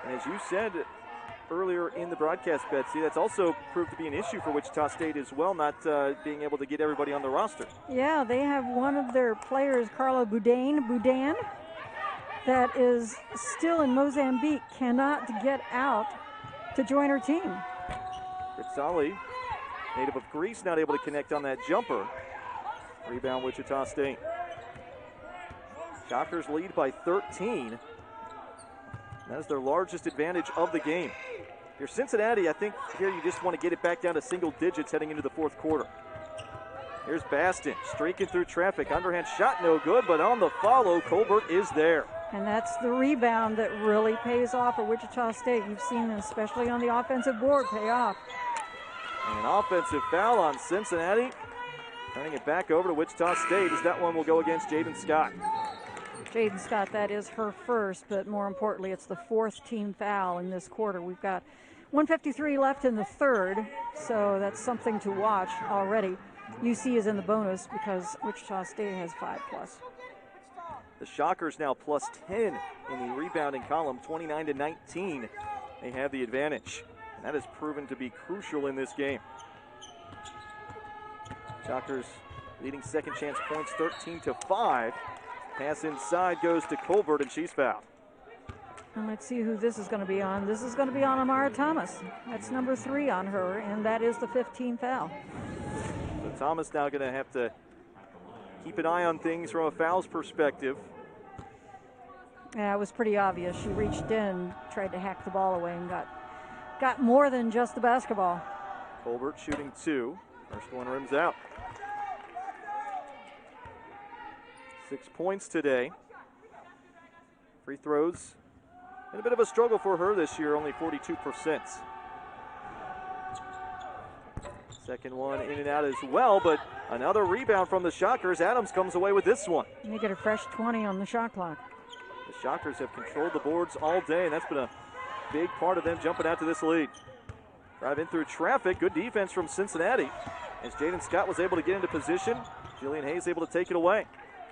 And as you said earlier in the broadcast, Betsy, that's also proved to be an issue for Wichita State as well, not being able to get everybody on the roster. Yeah, they have one of their players, Carla Boudan, that is still in Mozambique, cannot get out to join her team. Ritzali, native of Greece, not able to connect on that jumper. Rebound, Wichita State. Shockers lead by 13. That is their largest advantage of the game. If you're Cincinnati, I think here you just want to get it back down to single digits heading into the fourth quarter. Here's Baston streaking through traffic. Underhand shot no good, but on the follow, Colbert is there. And that's the rebound that really pays off for Wichita State. You've seen, especially on the offensive board, pay off. And an offensive foul on Cincinnati. Turning it back over to Wichita State as that one will go against Jaden Scott. Jaden Scott, that is her first, but more importantly, it's the fourth team foul in this quarter. We've got 1:53 left in the third, so that's something to watch already. UC is in the bonus because Wichita State has 5+. The Shockers now plus 10 in the rebounding column, 29-19. They have the advantage, and that has proven to be crucial in this game. Shockers leading second chance points 13-5. Pass inside goes to Colbert, and she's fouled. And let's see who this is going to be on. This is going to be on Amara Thomas. That's number 3 on her, and that is the 15th foul. So Thomas now going to have to keep an eye on things from a fouls perspective. Yeah, it was pretty obvious. She reached in, tried to hack the ball away, and got more than just the basketball. Colbert shooting 2. First one rims out. 6 points today. Free throws. And a bit of a struggle for her this year, only 42%. Second one in and out as well, but another rebound from the Shockers. Adams comes away with this one. And they get a fresh 20 on the shot clock. The Shockers have controlled the boards all day, and that's been a big part of them jumping out to this lead. Driving through traffic. Good defense from Cincinnati. As Jaden Scott was able to get into position, Jillian Hayes able to take it away.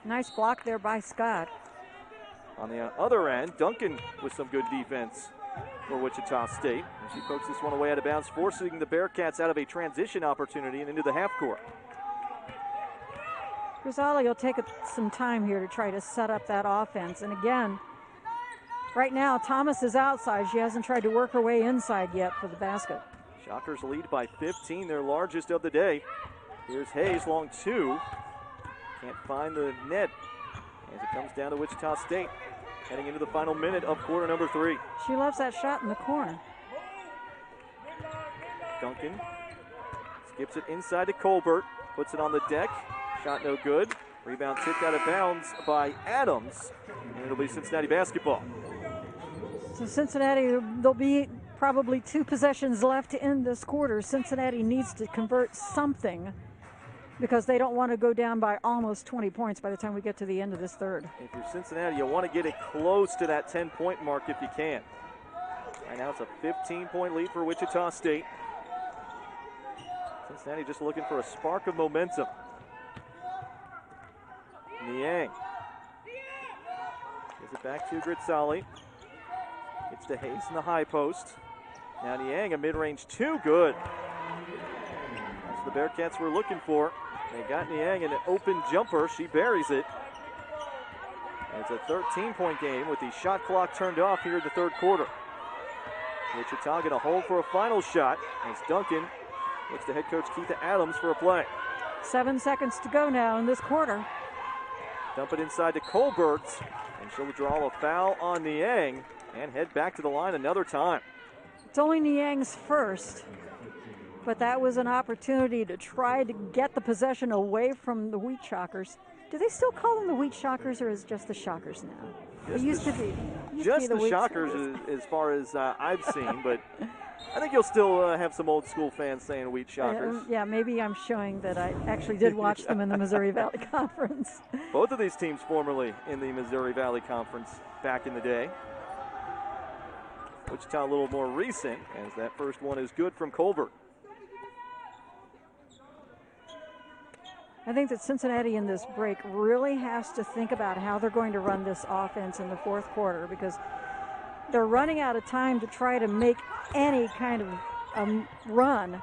Nice block there by Scott. On the other end, Duncan with some good defense for Wichita State. And she pokes this one away out of bounds, forcing the Bearcats out of a transition opportunity and into the half court. Grisali will take some time here to try to set up that offense. And again, right now, Thomas is outside. She hasn't tried to work her way inside yet for the basket. Shockers lead by 15, their largest of the day. Here's Hayes, long 2. Can't find the net as it comes down to Wichita State. Heading into the final minute of quarter number 3. She loves that shot in the corner. Duncan skips it inside to Colbert, puts it on the deck. Shot no good. Rebound tipped out of bounds by Adams, and it'll be Cincinnati basketball. So Cincinnati, there'll be probably 2 possessions left to end this quarter. Cincinnati needs to convert something because they don't want to go down by almost 20 points by the time we get to the end of this third. If you're Cincinnati, you want to get it close to that 10-point mark if you can. Right now it's a 15-point lead for Wichita State. Cincinnati just looking for a spark of momentum. Niang gives it back to Gritzali. Gets to Hayes in the high post. Now Niang, a mid-range 2, good. That's what the Bearcats were looking for. They got Niang an open jumper. She buries it. And it's a 13-point game with the shot clock turned off here in the third quarter. Wichita going to hold for a final shot as Duncan looks to head coach Keitha Adams for a play. 7 seconds to go now in this quarter. Dump it inside to Colbert, and she'll draw a foul on Niang and head back to the line another time. It's only Niang's first, but that was an opportunity to try to get the possession away from the Wheat Shockers. Do they still call them the Wheat Shockers, or is it just the Shockers now? It used to be. Just the Shockers as far as I've seen, but I think you'll still have some old school fans saying Wheat Shockers. Yeah, maybe I'm showing that I actually did watch them in the Missouri Valley Conference. Both of these teams formerly in the Missouri Valley Conference back in the day. Wichita a little more recent, as that first one is good from Colbert. I think that Cincinnati in this break really has to think about how they're going to run this offense in the fourth quarter, because they're running out of time to try to make any kind of run.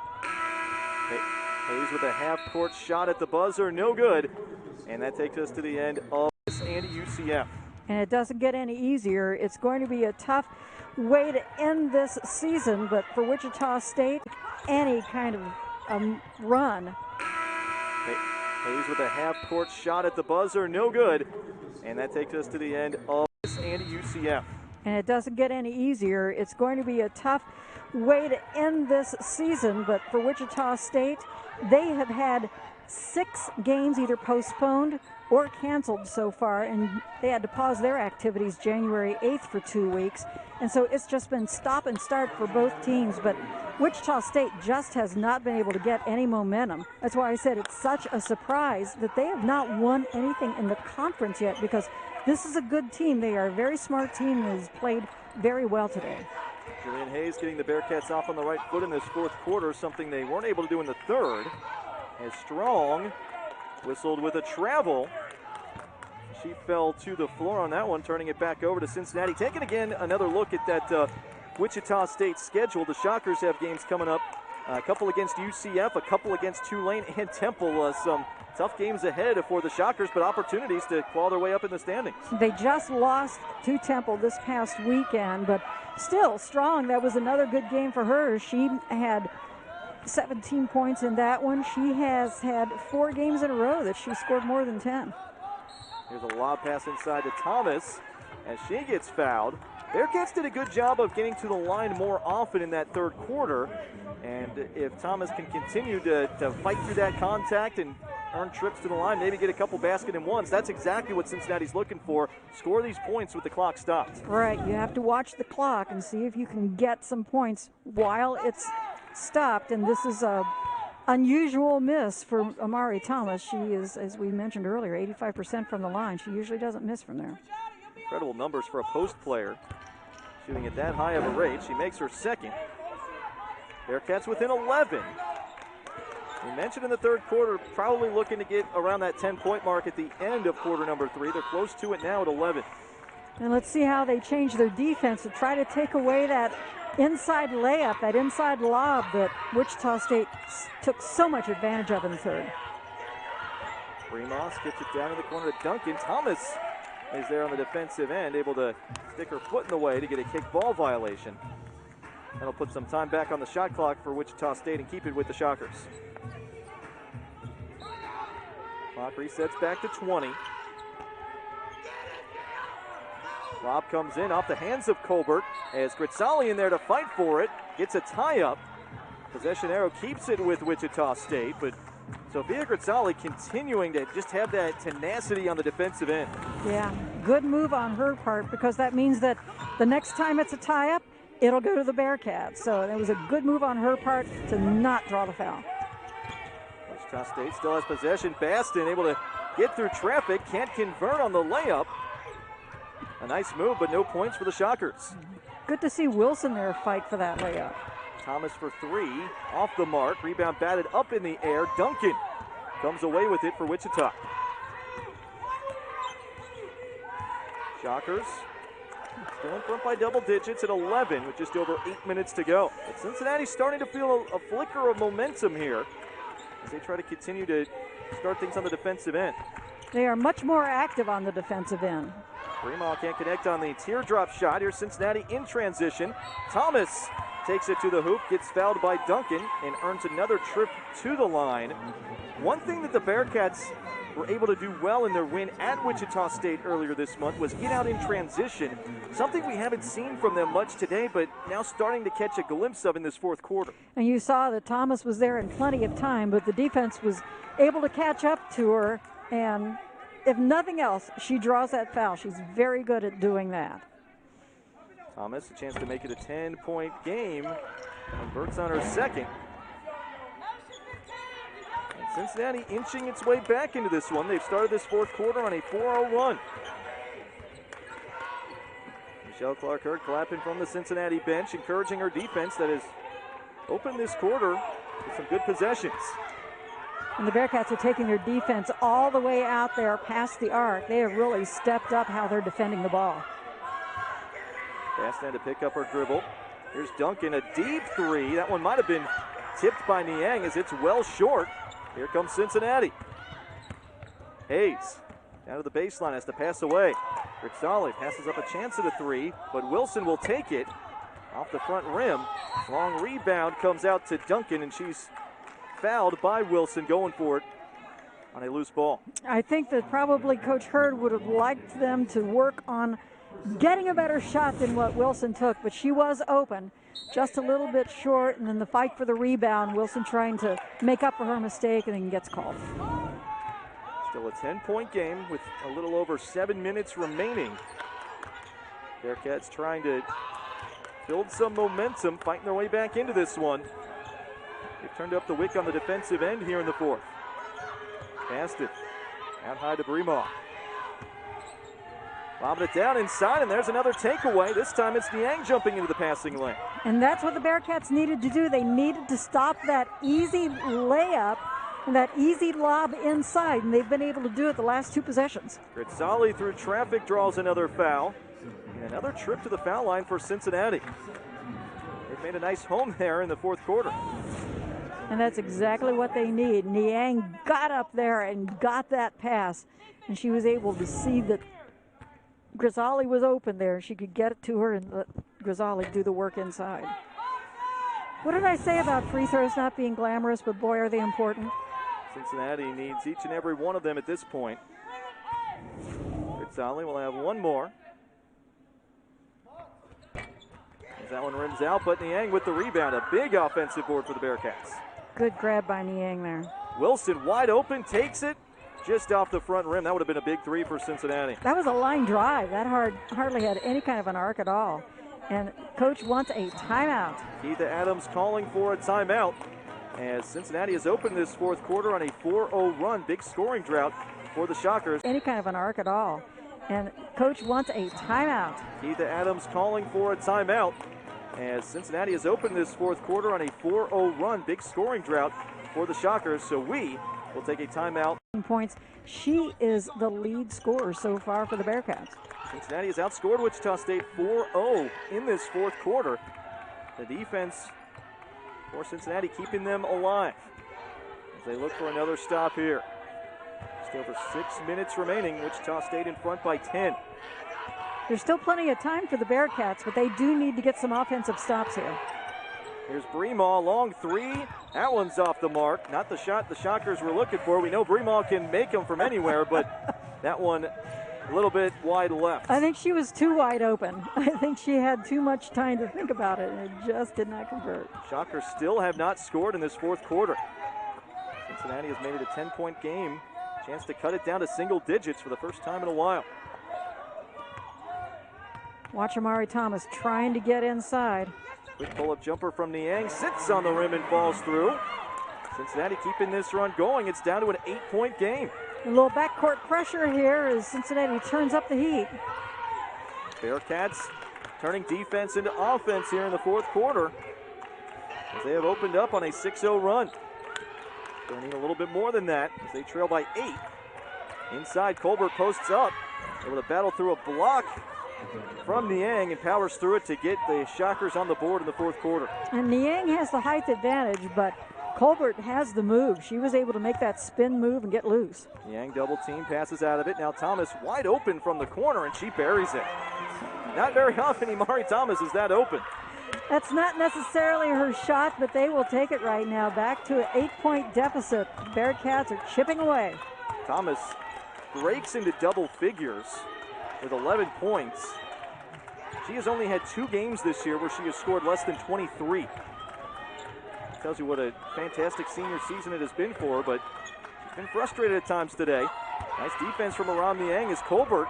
Hayes with a half-court shot at the buzzer, no good. And that takes us to the end of this and UCF. And it doesn't get any easier. It's going to be a tough way to end this season, but for Wichita State, any kind of run. Hayes with a half-court shot at the buzzer, no good. And that takes us to the end of this and UCF. And it doesn't get any easier. It's going to be a tough way to end this season, but for Wichita State, they have had 6 games either postponed or canceled so far, and they had to pause their activities January 8th for 2 weeks. And so it's just been stop and start for both teams, but Wichita State just has not been able to get any momentum. That's why I said it's such a surprise that they have not won anything in the conference yet, because this is a good team. They are a very smart team that has played very well today. Julian Hayes getting the Bearcats off on the right foot in this fourth quarter, something they weren't able to do in the third. As Strong whistled with a travel. She fell to the floor on that one, turning it back over to Cincinnati. Taking again another look at that Wichita State schedule. The Shockers have games coming up, a couple against UCF, a couple against Tulane and Temple. Some tough games ahead for the Shockers, but opportunities to claw their way up in the standings. They just lost to Temple this past weekend, but still Strong, that was another good game for her. She had 17 points in that one. She has had 4 games in a row that she scored more than 10. Here's a lob pass inside to Thomas as she gets fouled. Bearcats did a good job of getting to the line more often in that third quarter, and if Thomas can continue to fight through that contact and earn trips to the line, maybe get a couple basket and ones, that's exactly what Cincinnati's looking for. Score these points with the clock stopped. Right, you have to watch the clock and see if you can get some points while it's stopped, and this is a unusual miss for Amari Thomas. She is, as we mentioned earlier, 85% from the line. She usually doesn't miss from there. Incredible numbers for a post player, shooting at that high of a rate. She makes her second. Bearcats within 11. We mentioned in the third quarter, probably looking to get around that 10-point mark at the end of quarter number 3. They're close to it now at 11. And let's see how they change their defense to try to take away that inside layup, that inside lob that Wichita State took so much advantage of in the third. Remos gets it down in the corner to Duncan. Thomas is there on the defensive end, able to stick her foot in the way to get a kick ball violation. That'll put some time back on the shot clock for Wichita State and keep it with the Shockers. Clock resets back to 20. Lob comes in off the hands of Colbert as Grizzali in there to fight for it. Gets a tie-up. Possession arrow keeps it with Wichita State, but Sophia Grizzali continuing to just have that tenacity on the defensive end. Yeah, good move on her part, because that means that the next time it's a tie-up, it'll go to the Bearcats. So it was a good move on her part to not draw the foul. Wichita State still has possession. Baston able to get through traffic, can't convert on the layup. A nice move, but no points for the Shockers. Good to see Wilson there fight for that layup. Thomas for 3, off the mark. Rebound batted up in the air. Duncan comes away with it for Wichita. Shockers still in front by double digits at 11 with just over 8 minutes to go. But Cincinnati's starting to feel a flicker of momentum here as they try to continue to start things on the defensive end. They are much more active on the defensive end. Fremont can't connect on the teardrop shot. Here's Cincinnati in transition. Thomas takes it to the hoop, gets fouled by Duncan, and earns another trip to the line. One thing that the Bearcats were able to do well in their win at Wichita State earlier this month was get out in transition, something we haven't seen from them much today, but now starting to catch a glimpse of in this fourth quarter. And you saw that Thomas was there in plenty of time, but the defense was able to catch up to her, and if nothing else, she draws that foul. She's very good at doing that. Thomas, a chance to make it a 10-point game. Converts on her second. And Cincinnati inching its way back into this one. They've started this fourth quarter on a 4-0 run. Michelle Clark-Hurd clapping from the Cincinnati bench, encouraging her defense that has opened this quarter with some good possessions. And the Bearcats are taking their defense all the way out there past the arc. They have really stepped up how they're defending the ball. Bastin to pick up her dribble. Here's Duncan, a deep three. That one might have been tipped by Niang as it's well short. Here comes Cincinnati. Hayes down to the baseline, has to pass away. Rizzali passes up a chance at a three, but Wilson will take it off the front rim. Long rebound comes out to Duncan, and she's fouled by Wilson going for it on a loose ball. I think that probably Coach Hurd would have liked them to work on getting a better shot than what Wilson took, but she was open, just a little bit short, and then the fight for the rebound, Wilson trying to make up for her mistake, and then gets called. Still a 10-point game with a little over 7 minutes remaining. Bearcats trying to build some momentum, fighting their way back into this one. They've turned up the wick on the defensive end here in the fourth. Bastin out high to Bremaw. Lobbing it down inside, and there's another takeaway. This time it's Niang jumping into the passing lane. And that's what the Bearcats needed to do. They needed to stop that easy layup and that easy lob inside, and they've been able to do it the last two possessions. Rizzali through traffic draws another foul. And another trip to the foul line for Cincinnati. They've made a nice home there in the fourth quarter. And that's exactly what they need. Niang got up there and got that pass, and she was able to see that Rizzali was open there. She could get it to her and let Rizzali do the work inside. What did I say about free throws not being glamorous, but boy, are they important. Cincinnati needs each and every one of them at this point. Rizzali will have one more. As that one rims out, but Niang with the rebound. A big offensive board for the Bearcats. Good grab by Niang there. Wilson wide open, takes it just off the front rim. That would have been a big three for Cincinnati. That was a line drive. That hardly had any kind of an arc at all. And Coach wants a timeout. Keitha Adams calling for a timeout as Cincinnati has opened this fourth quarter on a 4-0 run. Big scoring drought for the Shockers. Any kind of an arc at all. And Coach wants a timeout. Keitha Adams calling for a timeout as Cincinnati has opened this fourth quarter on a 4-0 run. Big scoring drought for the Shockers, so we will take a timeout. Points. She is the lead scorer so far for the Bearcats. Cincinnati has outscored Wichita State 4-0 in this fourth quarter. The defense for Cincinnati keeping them alive as they look for another stop here. Just over 6 minutes remaining. Wichita State in front by 10. There's still plenty of time for the Bearcats, but they do need to get some offensive stops here. Here's Bremaw, long three. That one's off the mark. Not the shot the Shockers were looking for. We know Bremaw can make them from anywhere, but that one a little bit wide left. I think she was too wide open. I think she had too much time to think about it, and it just did not convert. Shockers still have not scored in this fourth quarter. Cincinnati has made it a 10-point game. Chance to cut it down to single digits for the first time in a while. Watch Amari Thomas trying to get inside. Quick pull-up jumper from Niang, sits on the rim and falls through. Cincinnati keeping this run going. It's down to an 8-point game. A little backcourt pressure here as Cincinnati turns up the heat. Bearcats turning defense into offense here in the fourth quarter as they have opened up on a 6-0 run. They'll need a little bit more than that as they trail by 8. Inside, Colbert posts up, able to battle through a block from Niang and powers through it to get the Shockers on the board in the fourth quarter. And Niang has the height advantage, but Colbert has the move. She was able to make that spin move and get loose. Niang double team, passes out of it. Now Thomas wide open from the corner and she buries it. Not very often Amari Thomas is that open. That's not necessarily her shot, but they will take it right now. Back to an 8-point deficit. The Bearcats are chipping away. Thomas breaks into double figures with 11 points. She has only had 2 games this year where she has scored less than 23. Tells you what a fantastic senior season it has been for her, but she's been frustrated at times today. Nice defense from Aram Niang as Colbert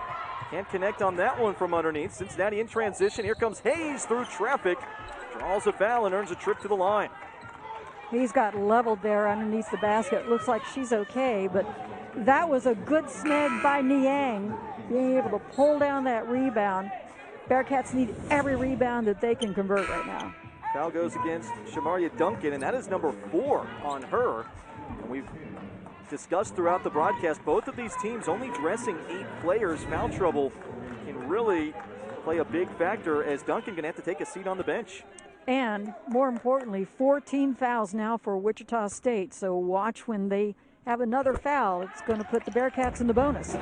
can't connect on that one from underneath. Cincinnati in transition. Here comes Hayes through traffic. Draws a foul and earns a trip to the line. He's got leveled there underneath the basket. Looks like she's okay, but that was a good snag by Niang, being able to pull down that rebound. Bearcats need every rebound that they can convert right now. Foul goes against Shamaria Duncan, and that is number 4 on her. And we've discussed throughout the broadcast, both of these teams only dressing 8 players. Foul trouble can really play a big factor, as Duncan gonna have to take a seat on the bench. And more importantly, 14 fouls now for Wichita State. So watch when they have another foul. It's going to put the Bearcats in the bonus.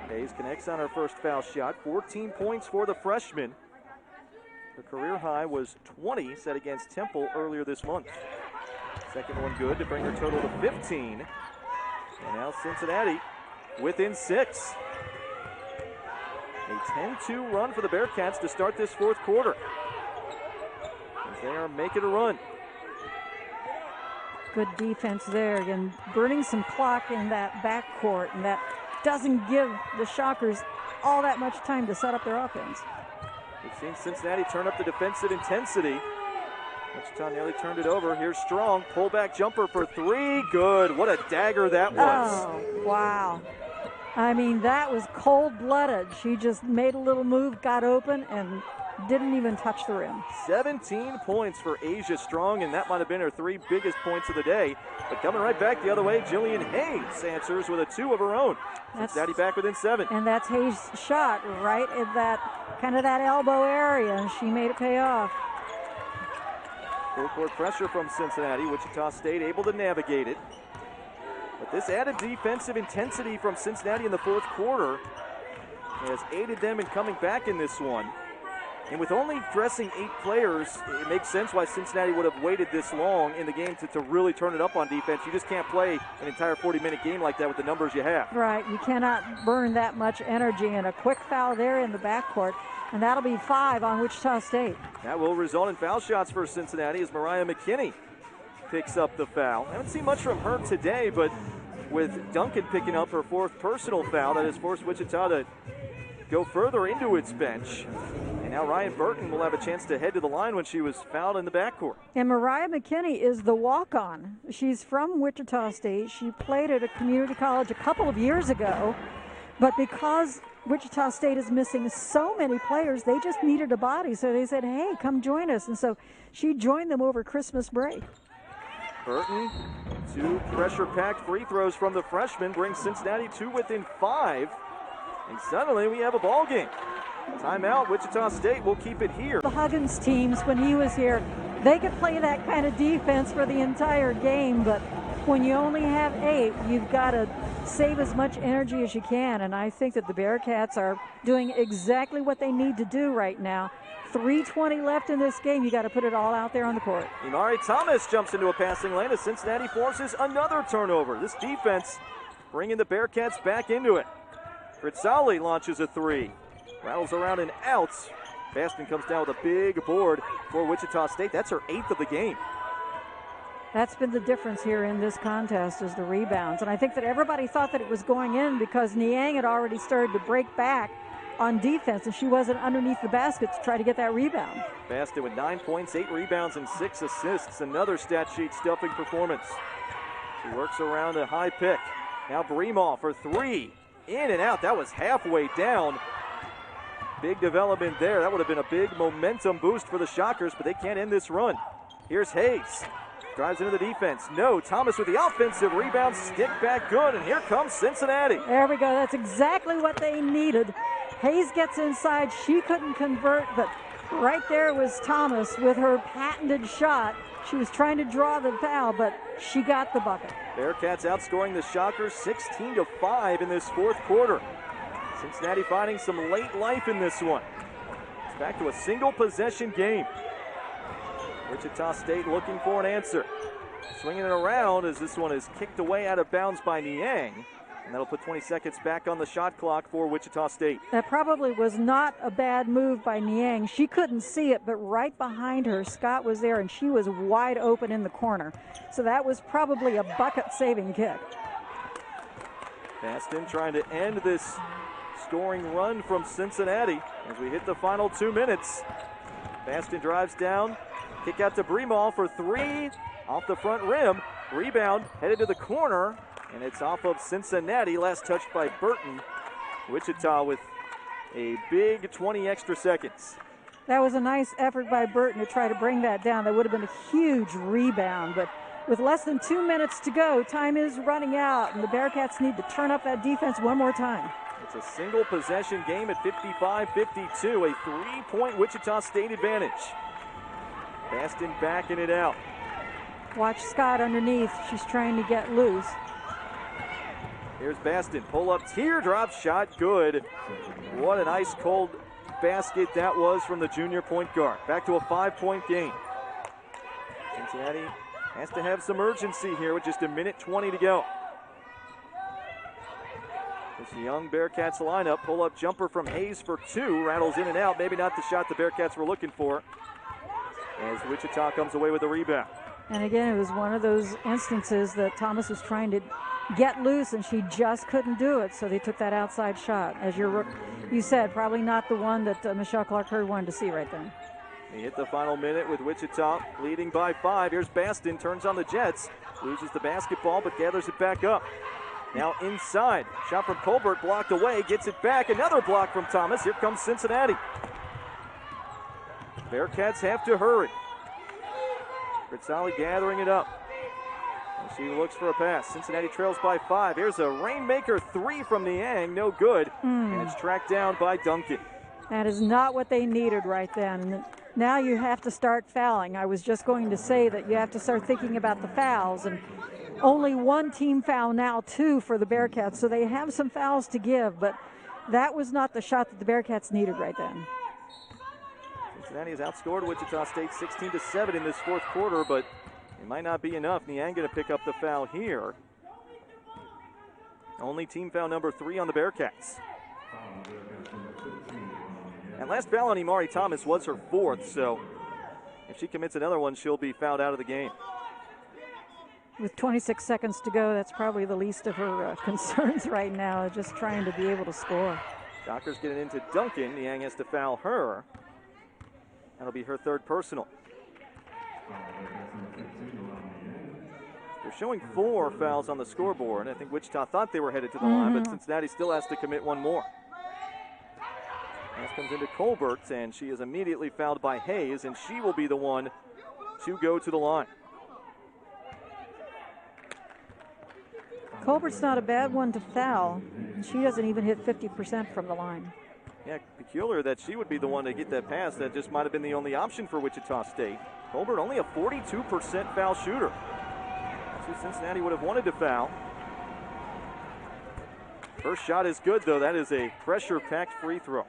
Hayes connects on her first foul shot. 14 points for the freshman. Her career high was 20 set against Temple earlier this month. Second one good to bring her total to 15. And now Cincinnati within 6. A 10-2 run for the Bearcats to start this fourth quarter. As they are making a run. Good defense there. Again, burning some clock in that backcourt, and that doesn't give the Shockers all that much time to set up their offense. We've seen Cincinnati turn up the defensive intensity. Wichita nearly turned it over. Here's Strong. Pullback jumper for 3. Good. What a dagger that was. Oh, wow. I mean, that was cold-blooded. She just made a little move, got open, and didn't even touch the rim. 17 points for Asia Strong, and that might have been her 3 biggest points of the day. But coming right back the other way, Jillian Hayes answers with a 2 of her own. Cincinnati back within 7. And that's Hayes' shot right at that kind of that elbow area, and she made it pay off. Full court pressure from Cincinnati. Wichita State able to navigate it. But this added defensive intensity from Cincinnati in the fourth quarter has aided them in coming back in this one. And with only dressing 8 players, it makes sense why Cincinnati would have waited this long in the game to really turn it up on defense. You just can't play an entire 40-minute game like that with the numbers you have. Right, you cannot burn that much energy, and a quick foul there in the backcourt, and that'll be 5 on Wichita State. That will result in foul shots for Cincinnati as Mariah McKinney picks up the foul. I haven't seen much from her today, but with Duncan picking up her 4th personal foul, that has forced Wichita to go further into its bench. And now Ryan Burton will have a chance to head to the line when she was fouled in the backcourt. And Mariah McKinney is the walk-on. She's from Wichita State. She played at a community college a couple of years ago, but because Wichita State is missing so many players, they just needed a body. So they said, hey, come join us. And so she joined them over Christmas break. Burton, 2 pressure-packed free throws from the freshman brings Cincinnati to within 5. And suddenly we have a ball game. Timeout, Wichita State will keep it here. The Huggins teams, when he was here, they could play that kind of defense for the entire game, but when you only have 8, you've got to save as much energy as you can, and I think that the Bearcats are doing exactly what they need to do right now. 3:20 left in this game. You got to put it all out there on the court. Imari Thomas jumps into a passing lane as Cincinnati forces another turnover. This defense bringing the Bearcats back into it. Rizzali launches a 3. Rattles around and out. Baston comes down with a big board for Wichita State. That's her 8th of the game. That's been the difference here in this contest, is the rebounds. And I think that everybody thought that it was going in because Niang had already started to break back on defense, and she wasn't underneath the basket to try to get that rebound. Baston with 9 points, 8 rebounds, and 6 assists. Another stat sheet stuffing performance. She works around a high pick. Now Bremal for 3. In and out. That was halfway down. Big development there. That would have been a big momentum boost for the Shockers, but they can't end this run. Here's Hayes. Drives into the defense. No. Thomas with the offensive rebound. Stick back good, and here comes Cincinnati. There we go. That's exactly what they needed. Hayes gets inside. She couldn't convert, but right there was Thomas with her patented shot. She was trying to draw the foul, but she got the bucket. Bearcats outscoring the Shockers 16-5 in this fourth quarter. Cincinnati finding some late life in this one. It's back to a single possession game. Wichita State looking for an answer. Swinging it around as this one is kicked away out of bounds by Niang. And that'll put 20 seconds back on the shot clock for Wichita State. That probably was not a bad move by Niang. She couldn't see it, but right behind her, Scott was there, and she was wide open in the corner. So that was probably a bucket-saving kick. Baston trying to end this scoring run from Cincinnati as we hit the final 2 minutes. Baston drives down, Kick out to Bremal for three. Off the front rim. Rebound headed to the corner. And it's off of Cincinnati. Last touched by Burton. Wichita with a big 20 extra seconds. That was a nice effort by Burton to try to bring that down. That would have been a huge rebound. But with less than 2 minutes to go, time is running out. And the Bearcats need to turn up that defense one more time. It's a single possession game at 55-52. A 3-point Wichita State advantage. Baston backing it out. Watch Scott underneath. She's trying to get loose. Here's Baston. Pull up teardrop shot. Good. What an ice cold basket that was from the junior point guard. Back to a 5-point game. Cincinnati has to have some urgency here with just a minute 20 to go. This young Bearcats lineup. Pull up jumper from Hayes for two. Rattles in and out. Maybe not the shot the Bearcats were looking for. As Wichita comes away with a rebound. And again, it was one of those instances that Thomas was trying to get loose and she just couldn't do it, so they took that outside shot. As you said, probably not the one that Michelle Clark-Hurd wanted to see right then. They hit the final minute with Wichita leading by 5. Here's Baston, turns on the Jets, loses the basketball but gathers it back up. Now inside, shot from Colbert blocked away, gets it back, another block from Thomas. Here comes Cincinnati. Bearcats have to hurry. Rizzali gathering it up. And she looks for a pass. Cincinnati trails by 5. Here's a rainmaker three from Niang, no good. And it's tracked down by Duncan. That is not what they needed right then. Now you have to start fouling. I was just going to say that you have to start thinking about the fouls. And only one team foul now, 2 for the Bearcats. So they have some fouls to give, but that was not the shot that the Bearcats needed right then. Cincinnati has outscored Wichita State 16-7 in this fourth quarter, but it might not be enough. Niang going to pick up the foul here. Only team foul number 3 on the Bearcats. And last foul on Imari Thomas was her 4th, so if she commits another one, she'll be fouled out of the game. With 26 seconds to go, that's probably the least of her concerns right now, just trying to be able to score. Shockers getting into Duncan. Niang has to foul her. That'll be her 3rd personal. They're showing 4 fouls on the scoreboard. I think Wichita thought they were headed to the line, but Cincinnati still has to commit one more. Pass comes into Colbert, and she is immediately fouled by Hayes, and she will be the one to go to the line. Colbert's not a bad one to foul. She doesn't even hit 50% from the line. Yeah, peculiar that she would be the one to get that pass. That just might have been the only option for Wichita State. Colbert only a 42% foul shooter. That's who Cincinnati would have wanted to foul. First shot is good, though. That is a pressure-packed free throw.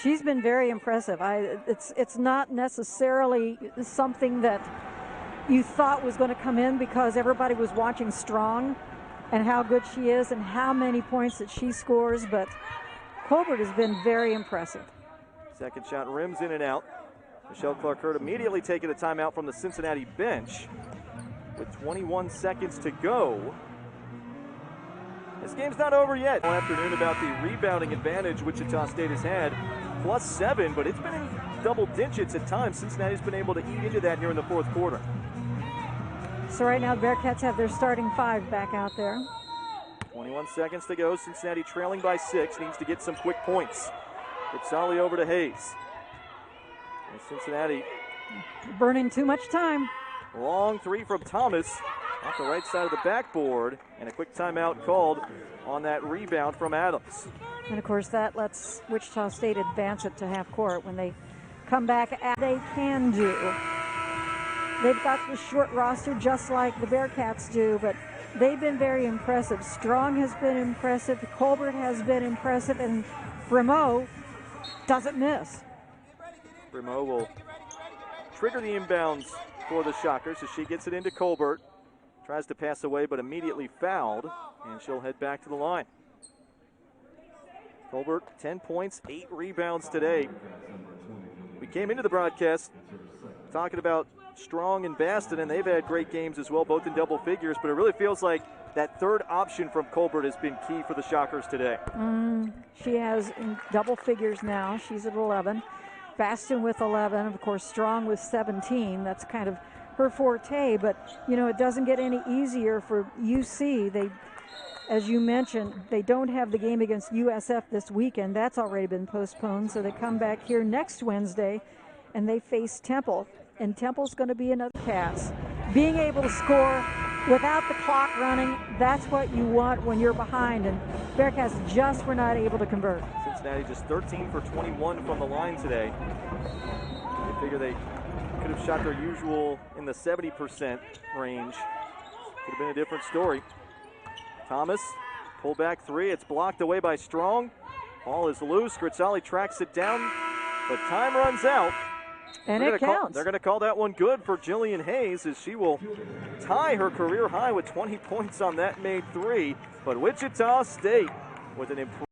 She's been very impressive. It's not necessarily something that you thought was going to come in because everybody was watching Strong and how good she is and how many points that she scores, but Colbert has been very impressive. Second shot rims in and out. Michelle Clark-Hurd immediately taking a timeout from the Cincinnati bench with 21 seconds to go. This game's not over yet. All afternoon about the rebounding advantage Wichita State has had, +7, but it's been in double digits at times. Cincinnati's been able to eat into that here in the fourth quarter. So right now the Bearcats have their starting 5 back out there. 21 seconds to go. Cincinnati trailing by 6. Needs to get some quick points. Rizzali over to Hayes. And Cincinnati burning too much time. Long 3 from Thomas off the right side of the backboard. And a quick timeout called on that rebound from Adams. And of course that lets Wichita State advance it to half court when they come back, as they can do. They've got the short roster just like the Bearcats do, but they've been very impressive. Strong has been impressive, Colbert has been impressive, and Bremal doesn't miss. Bremal will trigger the inbounds for the Shockers as she gets it into Colbert. Tries to pass away, but immediately fouled, and she'll head back to the line. Colbert, 10 points, 8 rebounds today. We came into the broadcast talking about Strong and Baston, and they've had great games as well, both in double figures, but it really feels like that third option from Colbert has been key for the Shockers today. She has in double figures now. She's at 11. Baston with 11, of course, Strong with 17. That's kind of her forte, but, you know, it doesn't get any easier for UC. They, as you mentioned, they don't have the game against USF this weekend. That's already been postponed, so they come back here next Wednesday, and they face Temple, and Temple's going to be another task. Being able to score without the clock running, that's what you want when you're behind, and Bearcats just were not able to convert. Cincinnati just 13 for 21 from the line today. They figure they could have shot their usual in the 70% range. Could have been a different story. Thomas, pull back three. It's blocked away by Strong. Ball is loose. Grizzali tracks it down, but time runs out. And it counts. They're going to call that one good for Jillian Hayes, as she will tie her career high with 20 points on that made three. But Wichita State with an improvement.